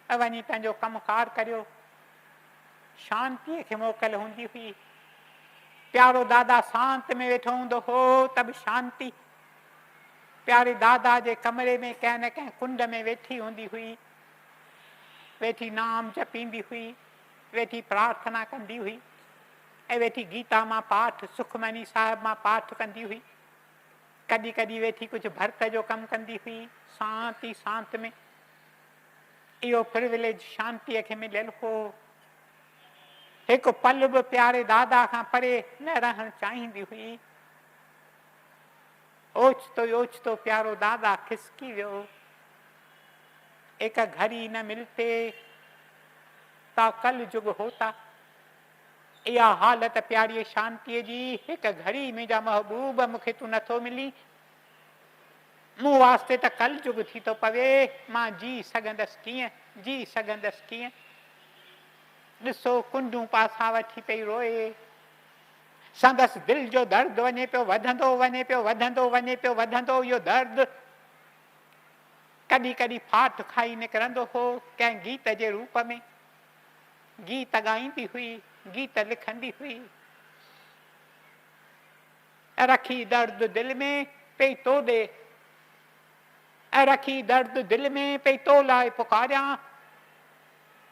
G: वञी पंहिंजो कमुकार करियो। शांतीअ खे मोकल हूंदी हुई। प्यारो दादा शांति में वेठो हूंदो हो त बि शांती प्यारे दादा जे कमरे में कंहिं न कंहिं कुंड में वेठी हूंदी हुई, वेठी नाम जपींदी हुई, वेठी प्रार्थना कंदी हुई ऐं वेठी गीता मां पाठ, सुखमनी साहिब मां पाठ कंदी हुई। कॾहिं कॾहिं वेठी कुझु भर्त जो कमु कंदी हुई, शांति में। इहो प्रिविलेज शांतीअ खे मिलियल हो। हिकु पल बि प्यारे दादा खां परे न रहणु चाहींदी हुई। ओचितो प्यारो दादा खिसकी वियो। एक घड़ी न मिलते ता कल जुग होता। इहा हालत प्यारी शांतीअ जी। हिकु घड़ी मुंहिंजा महबूब मूंखे तूं नथो मिली, मूं वास्ते त कल जुग थी थो पवे। मां जी सघंदसि कीअं। ॾिसो कुंडूं पासा वठी पई रोए। संदसि दिलि जो दर्द वञे पियो वधंदो इहो दर्द कॾहिं कॾहिं फाट खाई निकिरंदो हो कंहिं गीत जे रूप में। गीत ॻाईंदी हुई, गीत लिखंदी हुई। रखी दर्द दिलि में पई तो ॾे, रखी दर्द दिलि में पई तो लाइ पुकारियां,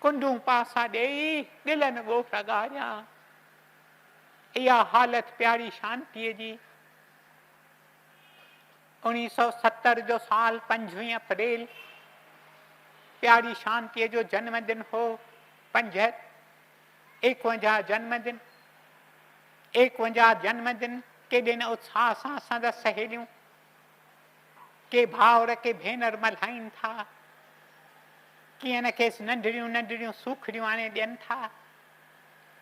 G: कुंडूं पासा ॾेई दिलनि ॻोठ ॻारियां। इहा हालत प्यारी शांतीअ जी। 1970 जो साल 25 अप्रैल प्यारी शांतीअ जो जन्मदिन हो। 51 जन्मदिन, 51 जन्मदिन केॾे न उत्साह सां संदसि सहेलियूं के भाउर के भेनर मल्हाइनि था, कीअं न खेसि नंढड़ियूं नंढड़ियूं सूखड़ियूं आणे ॾियनि था।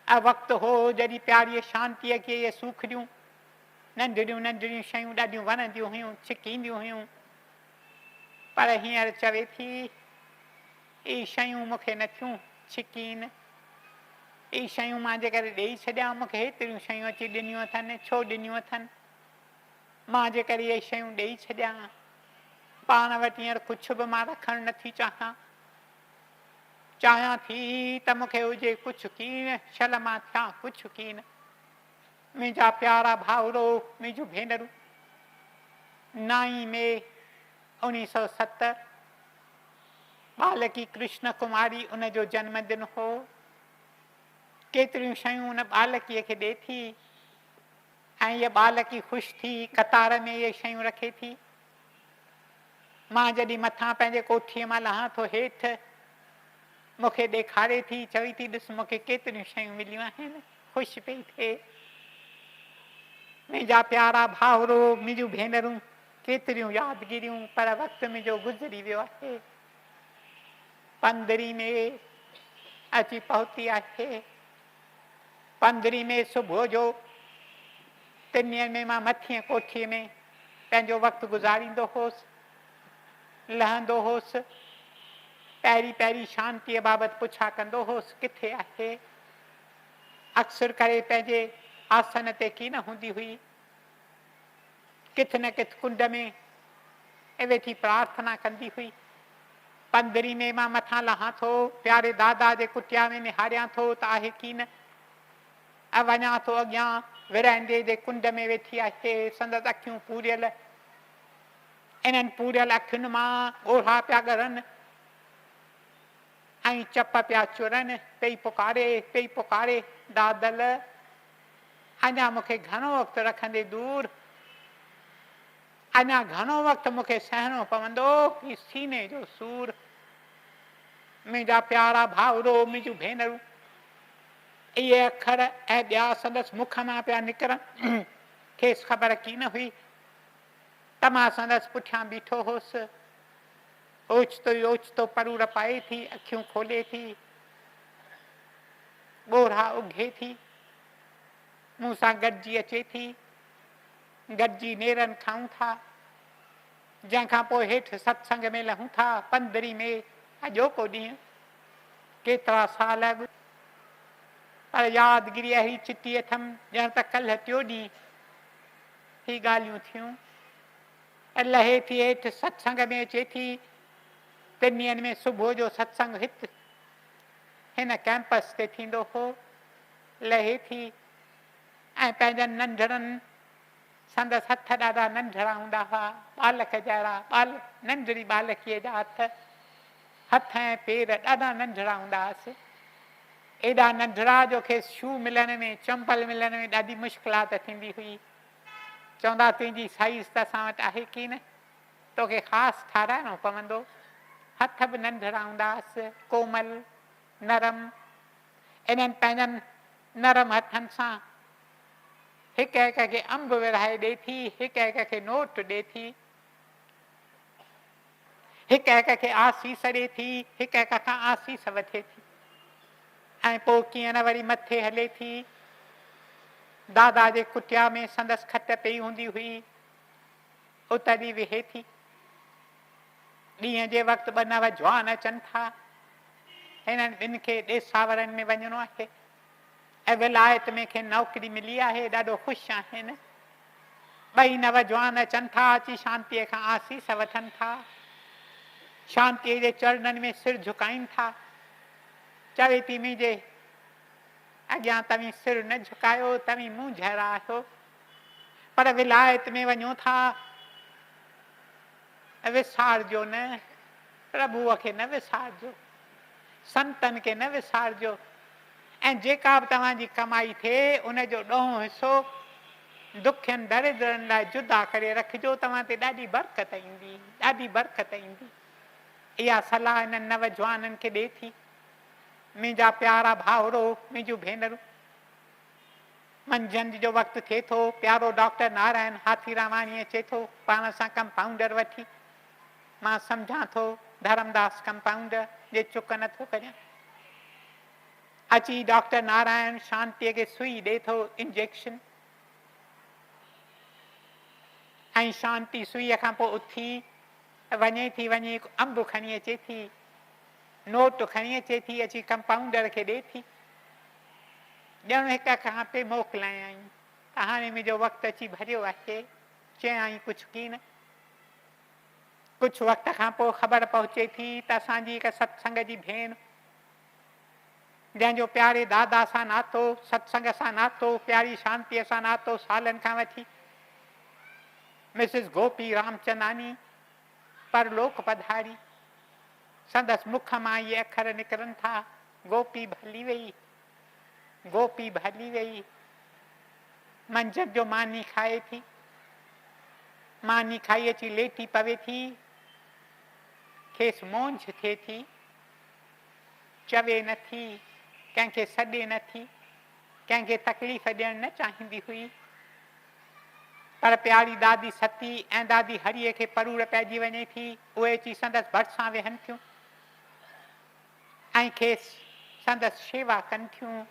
G: ऐं वक़्तु हो जॾहिं प्यारीअ शांतीअ खे इहे सूखड़ियूं नंढड़ियूं नंढड़ियूं शयूं ॾाढियूं वणंदियूं हुयूं, छिकींदियूं हुयूं, पर हींअर चवे थी इहे शयूं मूंखे नथियूं छिकीनि, इहे शयूं मां जेकर ॾेई छॾियां मूंखे हेतिरियूं शयूं अची ॾिनियूं अथनि, छो ॾिनियूं अथनि, मां जेकर इहे शयूं ॾेई छॾियां पाण वटि हींअर कुझु बि मां रखणु नथी चाहियां थी त मूंखे हुजे कुझु कीन, छल मां थियां कुझु कीन। मुंहिंजा प्यारा भाउरो, मुंहिंजूं भेनरूं, 9 मई 1970 बालकी कृष्ण कुमारी उन जो जन्मदिन हो। केतिरियूं शयूं उन बालकीअ खे ॾे थी ऐं इहा बालकी ख़ुशि थी कतार में इहे शयूं रखे थी। मां जॾहिं मथां पंहिंजे कोठीअ मां लहां थो हेठि मूंखे ॾेखारे थी, चवी थी ॾिस मूंखे केतिरियूं शयूं मिलियूं आहिनि, ख़ुशि पई थिए। मुंहिंजा प्यारा भाउरो, मुंहिंजूं भेनरूं, केतिरियूं यादगिरियूं, पर वक़्तु मुंहिंजो गुज़री वियो आहे। 15 में अची पहुती आहे। 15 में सुबुह जो 3 ॾींहंनि में मां मथीं कोठीअ में पंहिंजो वक़्तु गुज़ारींदो हुउसि, लहंदो हुउसि, पहिरीं पहिरीं शांतीअ बाबति पुछा कंदो हुउसि किथे आहे। अक्सर करे पंहिंजे आसन ते कीन हूंदी हुई, किथे न किथे कुंड में वेठी प्रार्थना कंदी हुई। 15 में मां मथां लहां थो, प्यारे दादा जे कुटिया में निहारियां थो त आहे कीन, ऐं वञा थो अॻियां विरहांदे जे कुंड में वेठी आहे, संदसि अखियूं पूरियल, इन्हनि पूरियल अखियुनि मां ॻोढ़ा पिया ॻरनि ऐं चप पिया चुरनि, पई पुकारे दादल अञा मूंखे घणो वक़्तु रखंदे दूर, अञा घणो वक़्तु मूंखे सहणो पवंदो ही सीने जो सूर। मुंहिंजा प्यारा भाउरो, मुंहिंजूं भेनरूं, इहे अखर ऐं ॿिया संदसि मुख मां पिया निकिरनि, खेसि ख़बर कीन हुई त मां संदसि पुठियां बीठो हुउसि। ओचितो ई ओचितो परूर पाए थी, अखियूं खोले थी, ॻोढ़ा उघे थी, मूं सां गॾिजी अचे थी, गॾिजी नेरनि खाऊं था, जंहिंखां पोइ हेठि सत्संग में लहूं था। 15 में अॼोको ॾींहुं, केतिरा साल अॻु, पर यादगिरी अहिड़ी चिटी अथमि ॼण त कल्ह टियों ॾींहुं ही ॻाल्हियूं थियूं। लहे थी हेठि सत्संग में अचे थी। 3 ॾींहंनि में सुबुह जो सत्संग हिते हिन कैंपस ते थींदो हो। लहे थी ऐं पंहिंजनि नंढड़नि, संदसि हथ ॾाढा नंढड़ा हूंदा हुआ, बालक जहिड़ा, नंढड़ी बालकीअ जा हथ ऐं पेर ॾाढा नंढड़ा हूंदा हुआसीं, एॾा नंढड़ा जो खेसि शू मिलण में, चंपल मिलण में ॾाढी मुश्किलात थींदी हुई। चवंदा तुंहिंजी साइज़ त असां वटि आहे की न, तोखे ख़ासि ठाराइणो पवंदो। हथ बि नंढड़ा हूंदा हुआसि, कोमल, नरम। इन्हनि पंहिंजनि नरम हथनि सां हिक हिक खे अंब विरहाए ॾे थी, हिक हिक खे नोट ॾे थी, हिक हिक खे आसीस ॾे थी, हिक हिक खां आसीस वठे थी, ऐं पोइ कीअं न वरी मथे हले थी। दादा जे कुटिया में संदसि खट पई हूंदी हुई, उतां वेहे थी। ॾींहं जे वक़्तु 2 नव जवान अचनि था, हिननि ॿिनि खे ॾेसावरनि में वञिणो आहे ऐं विलायत में खे नौकिरी मिली आहे, ॾाढो ख़ुशि आहिनि। 2 नव जवान अचनि था, अची शांतीअ खां आसीस वठनि था, शांतीअ जे चरणनि में सिर झुकाइनि था। चवे थी मुंहिंजे अॻियां तव्हीं सिर न झुकायो, तव्हीं मूं जहिड़ा आहियो, पर विलायत में वञो था, विसारजो न, प्रभुअ खे न विसारजो, संतनि खे न विसारजो, ऐं जेका बि तव्हांजी कमाई थिए उनजो 1/2 हिसो दुखियनि दरिद्रनि लाइ जुदा करे रखिजो। तव्हां ते ॾाढी बरकत ईंदी, ॾाढी बरकत ईंदी। इहा सलाह इन्हनि नवजवाननि खे ॾिए थी। मुंहिंजा प्यारा भाउरो, मुंहिंजूं भेनरूं, मंझंदि जो वक़्तु थिए थो, प्यारो डॉक्टर नारायण हाथीरामाणी अचे थो पाण सां कंपाउंडर वठी। मां सम्झां थो धर्मदास कंपाउंडर जे चुक नथो करियां। अची डॉक्टर नारायण शांतीअ खे सुई ॾिए थो, इंजेक्शन, ऐं शांती सुईअ खां पोइ उथी वञे थी, वञी अंब खणी अचे थी, नोट खणी अचे थी, अची कंपाउंडर खे ॾिए थी। ॼण हिक खां पे मोकिलायई त हाणे मुंहिंजो वक़्तु अची भरियो आहे। चयाई कुझु कीन। कुझु वक़्त खां पोइ ख़बर पहुचे थी त असांजी हिकु सत्संग जी भेण, जंहिंजो प्यारे दादा सां नातो, सत्संग सां नातो, प्यारी शांतीअ सां नातो सालनि खां वठी, मिसिस गोपी रामचंदानी परलोक पधारी। संदसि मुख मां इहे अखर निकिरनि था, गोपी भली वई, गोपी भली वई। मंझंदि जो मानी खाए थी, मानी खाई अची लेटी पवे थी, खेसि मोंझ थिए थी, चवे नथी, कंहिंखे सॾे नथी, कंहिंखे तकलीफ़ ॾियणु न चाहींदी हुई। पर प्यारी दादी सती ऐं दादी हरीअ खे परूर पइजी वञे थी। उहे अची संदसि भरिसां वेहनि थियूं ऐं खेसि संदसि शेवा कनि थियूं।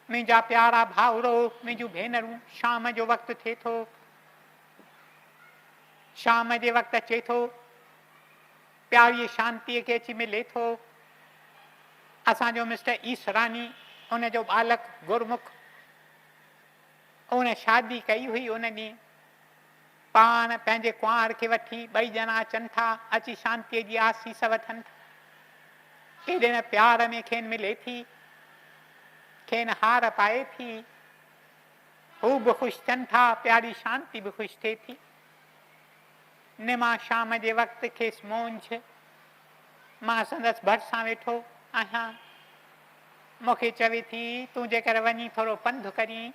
G: मुंहिंजा प्यारा भाउरो, मुंहिंजूं भेनरूं, शाम जो वक़्तु थिए थो। शाम जे वक़्तु अचे थो, प्यारी शांतीअ खे अची मिले थो। असांजो मिस्टर ईसरानी, उनजो बालक गुरमुख, उन शादी कई हुई। उन ॾींहुं पाण पंहिंजे कुंवार खे वठी 2 ॼणा अचनि था, अची शांतीअ जी आसीस वठनि था। एॾे न प्यार में खेनि मिले थी, खेनि हार पाए थी। हू बि ख़ुशि थियनि था, प्यारी शांती बि ख़ुशि थिए थी। निमा शाम जे वक़्तु खेसि मोंझ, मां संदसि भरिसां वेठो आहियां। मूंखे चवे थी, तूं जेकर वञी थोरो पंधु करीं,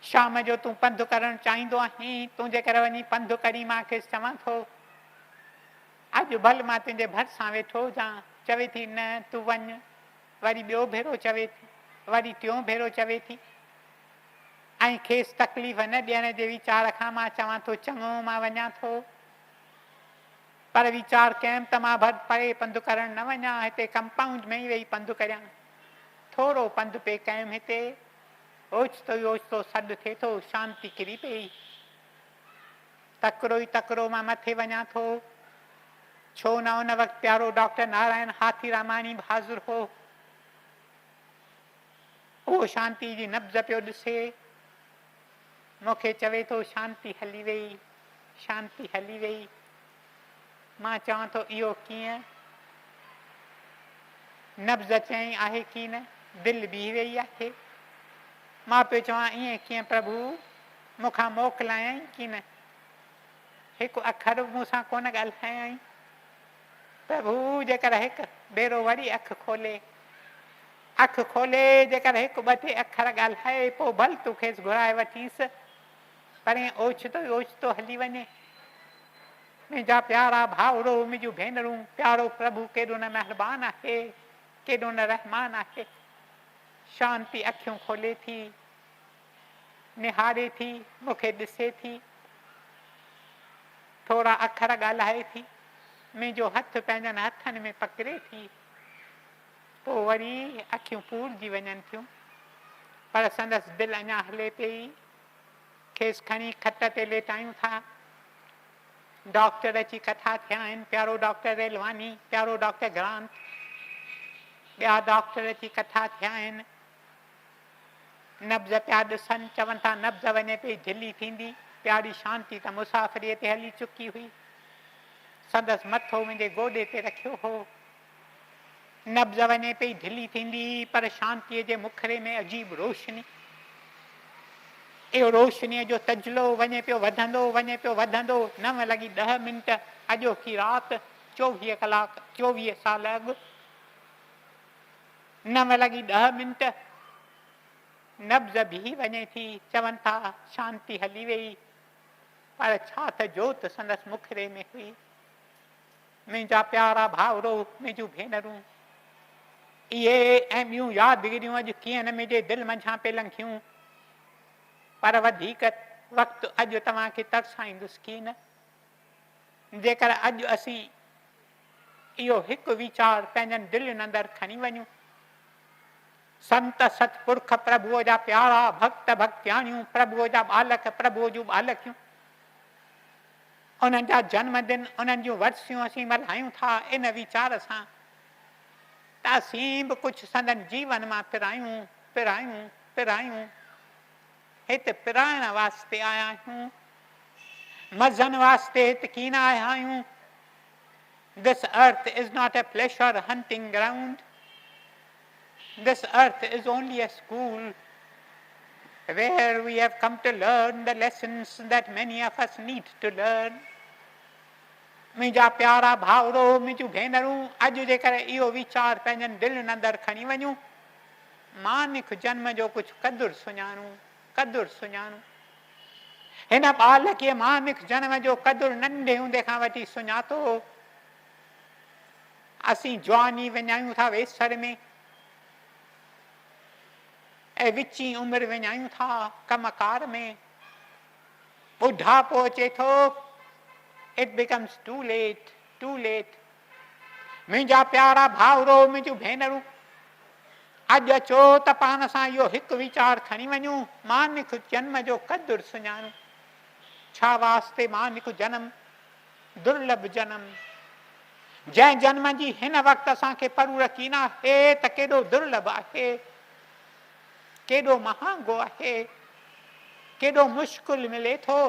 G: शाम जो तूं पंधु करणु चाहींदो आहीं, तूं जेकर वञी पंधु करीं, मां खेसि चवां थो अॼु भल मां तुंहिंजे भरिसां वेठो हुजां। चवे थी न तूं वञ। वरी ॿियो भेरो चवे थी, वरी टियों भेरो चवे थी, ऐं खेसि तकलीफ़ न ॾियण जे वीचार खां मां चवां थो चङो मां वञा थो। पर वीचार कयमि त मां परे पंधु करणु न वञा, हिते कंपाउंड में ई वेही पंधु करियां। थोरो पंधु पे कयमि हिते, ओचितो ई ओचितो सॾु थिए थो, शांती किरी पई। तकिड़ो ई तकिड़ो मां मथे वञा थो। छो न उन वक़्तु प्यारो डॉक्टर नारायण हाथीरामाणी हाज़िर हो। उहो शांती जी नब्ज़ पियो ॾिसे। मूंखे चवे थो शांती हली वई, शांती हली वई। मां चवां थो इहो कीअं? नब्ज़ चई आहे की न, दिलि बीह वई आहे। मां पियो चवां ईअं कीअं प्रभु, मूंखां मोकिलायई की न? हिकु अखर मूंसां कोन ॻाल्हायई। प्रभु जेकर हिकु भेरो वरी अखि खोले, अखि खोले, जेकर हिकु 2-3 अखर ॻाल्हाए, पोइ भल तूं खेसि घुराए वठीसि। पर ओचितो ई ओचितो हली वञे। मुंहिंजा प्यारा भाउरो, मुंहिंजूं भेनरूं, प्यारो प्रभु केॾो न महिरबान आहे, केॾो न रहमान आहे। शांती अखियूं खोले थी, निहारे थी, मूंखे ॾिसे थी, थोरा अखर ॻाल्हाए थी, मुंहिंजो हथु पंहिंजनि हथनि में पकिड़े थी, पोइ वरी अखियूं पूरजी वञनि थियूं। पर संदसि दिलि अञा हले पई। खेसि खणी खट ते लेटायूं था। डॉक्टर अची कथा थिया आहिनि, प्यारो डॉक्टर रेलवानी, प्यारो डॉक्टर ग्रांत, ॿिया डॉक्टर अची कथा थिया आहिनि। नब्ज़ पिया ॾिसनि, चवनि था नब्ज़ वञे पई ढिली थींदी। प्यारी शांती त मुसाफ़िरीअ ते हली चुकी हुई। संदसि मथो मुंहिंजे गोॾे ते रखियो हो। नब्ज़ वञे पई ढिली थींदी, पर शांतीअ जे मुखड़े में अजीब रोशनी। इहो रोशनीअ जो तजलो वञे पियो वधंदो, वञे पियो वधंदो। 9:10 अॼोकी राति, 24 कलाक 24 साल अॻु। 9 लॻी 10 मिंट नब्ज़ बि वञे थी, चवनि था शांती हली वई, पर छा त जोत संदसि मुखड़े में हुई। मुंहिंजा प्यारा भाउरो, मुंहिंजूं भेनरूं, इहे ऐं ॿियूं यादगिरियूं अॼु कीअं न मुंहिंजे दिलि मंझां पे लंघियूं, पर वधीक वक़्तु अॼु तव्हांखे तरसाईंदुसि की न, जेकर अॼु असीं इहो हिकु वीचार पंहिंजनि दिलनि अंदरि खणी वञूं। संत सतपुरख प्रभुअ जा प्यारा भक्त भक्तियाणियूं, प्रभुअ जा बालक, प्रभुअ जूं बालकियूं, उन्हनि जा जन्मदिन, उन्हनि जूं वर्सियूं असीं मल्हायूं था इन वीचार सां त असीं बि कुझु संदन जीवन मां पिरायूं पिरायूं पिरायूं। हिते पिराइण वास्ते आया आहियूं, मज़नि वास्ते हिते कीन आया आहियूं। This earth is not a pleasure hunting ground. This earth is only a school where we have come to learn the lessons that many of us need to learn. मुंहिंजा प्यारा भाउरो, मुंहिंजूं भेनरूं, अॼु जेकर इहो वीचार पंहिंजनि दिलनि अंदरि खणी वञूं, मानिक जन्म जो कुझु क़दुरु सुञाणूं, क़दुरु सुञाणूं। हिन बालकीअ मानिक जन्म जो क़दुरु नंढे हूंदे खां वठी सुञातो। असीं जवानी विञायूं था वेसर में ऐं विची उमिरि विञायूं था कमकार में। ॿुढापो अचे थो, it becomes too late, too late. मुंहिंजा प्यारा भाउरो, मुंहिंजूं भेनरूं, अॼु अचो त पाण सां इहो हिकु वीचार खणी वञूं, मानिक जन्म जो क़दुरु सुञाणूं। छा वास्ते मानिक जनम, दुर्लभ जनम, जंहिं जन्म जी हिन वक़्तु असांखे परूर कीन आहे त केॾो दुर्लभ आहे, केॾो महांगो आहे, केॾो मुश्किल मिले थो।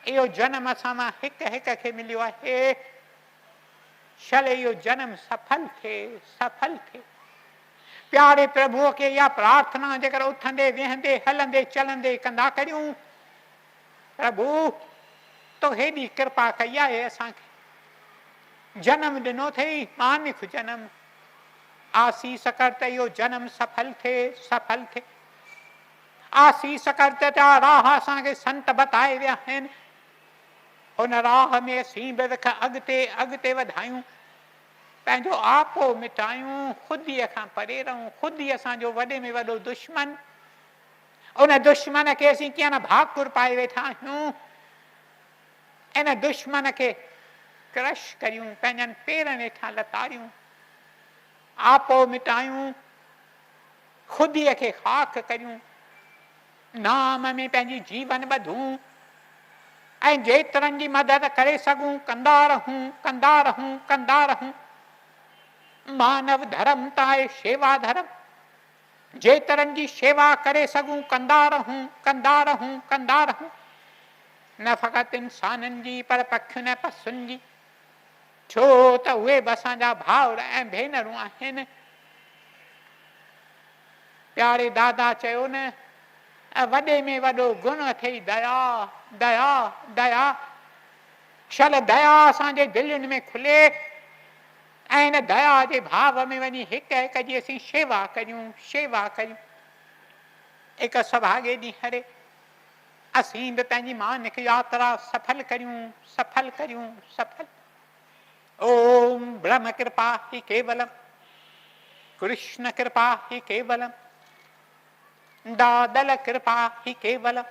G: इहो जनम असां मां हिक हिक खे मिलियो आहे। शल इहो जनम सफल थिए, सफल थिए। प्यारे प्रभुअ खे इहा प्रार्थना जेकर उथंदे वेहंदे हलंदे चलंदे कंदा करियूं, प्रभु तो हेॾी कृपा कई आहे असांखे, जनम ॾिनो अथई मानिक जनम। आसीस कर त इहो जनम सफल थिए, सफल थिए। आसीस कर त राह असांखे संत बताए विया आहिनि, उन राह में असीं बि विख अॻिते अॻिते वधायूं, पंहिंजो आपो मिटायूं, ख़ुदीअ खां परे रहूं। ख़ुदी असांजो वॾे में वॾो दुश्मन, उन दुश्मन खे असीं कीअं न भाकुर पाए वेठा आहियूं। इन दुश्मन खे क्रश करियूं, पंहिंजनि पेरनि हेठां लतारियूं, आपो मिटायूं, ख़ुदीअ खे ख़ाक करियूं, नाम में पंहिंजी जीवन ॿधूं ऐं जेतिरनि जी मदद करे सघूं कंदा रहूं, कंदा रहूं, कंदा रहूं। मानव धर्म त आहे शेवा धर्म, जेतिरनि जी शेवा करे सघूं कंदा रहूं, कंदा रहूं, कंदा रहूं। न फ़क़ति इंसाननि जी पर पखियुनि ऐं पसुनि जी, छो त उहे बि असांजा भाउर ऐं भेनरूं आहिनि। प्यारे दादा चयो न, वॾे में वॾो गुण अथई दया, दया, दया। शल दया असांजे दिलनि में खुले ऐं इन दया जे भाव में वञी हिक हिक जी असीं शेवा करियूं, शेवा करियूं। हिकु सभागे ॾींहुं हरे असीं बि पंहिंजी मानिक यात्रा सफल करियूं, सफल करियूं, सफल। ओम ब्रह्म कृपा ही केवलम, कृष्ण कृपा ही केवलम, दादल कृपा ही केवलम।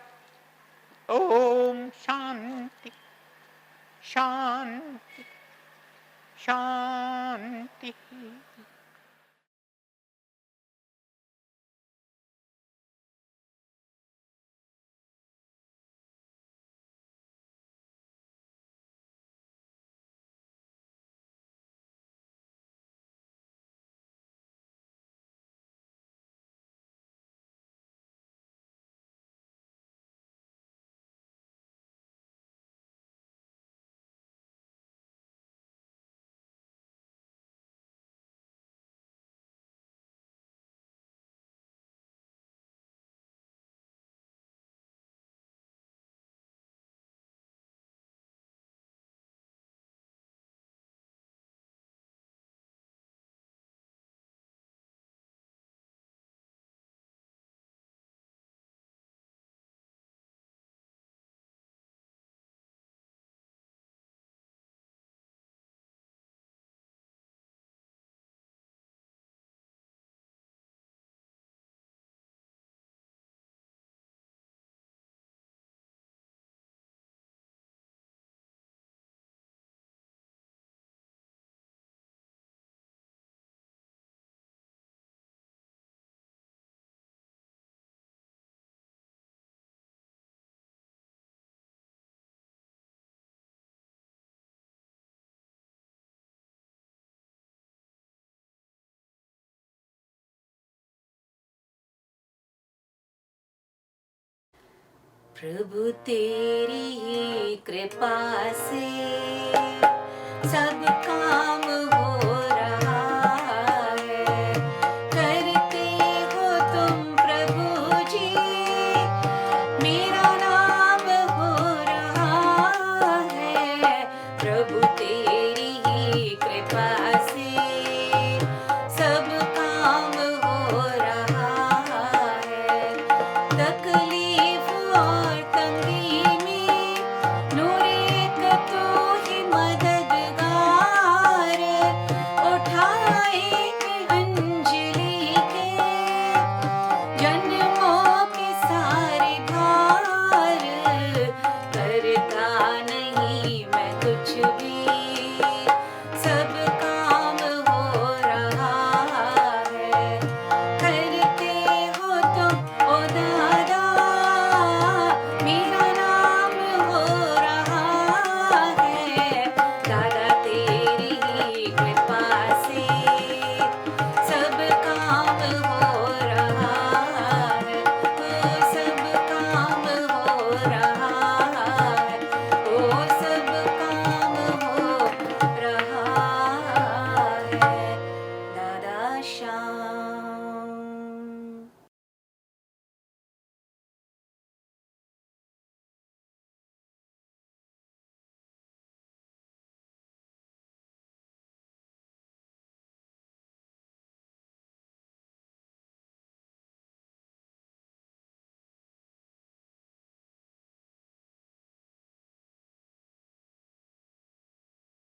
G: ओम शांति शांति शांति।
A: प्रभु तेरी ही कृपा से सब काम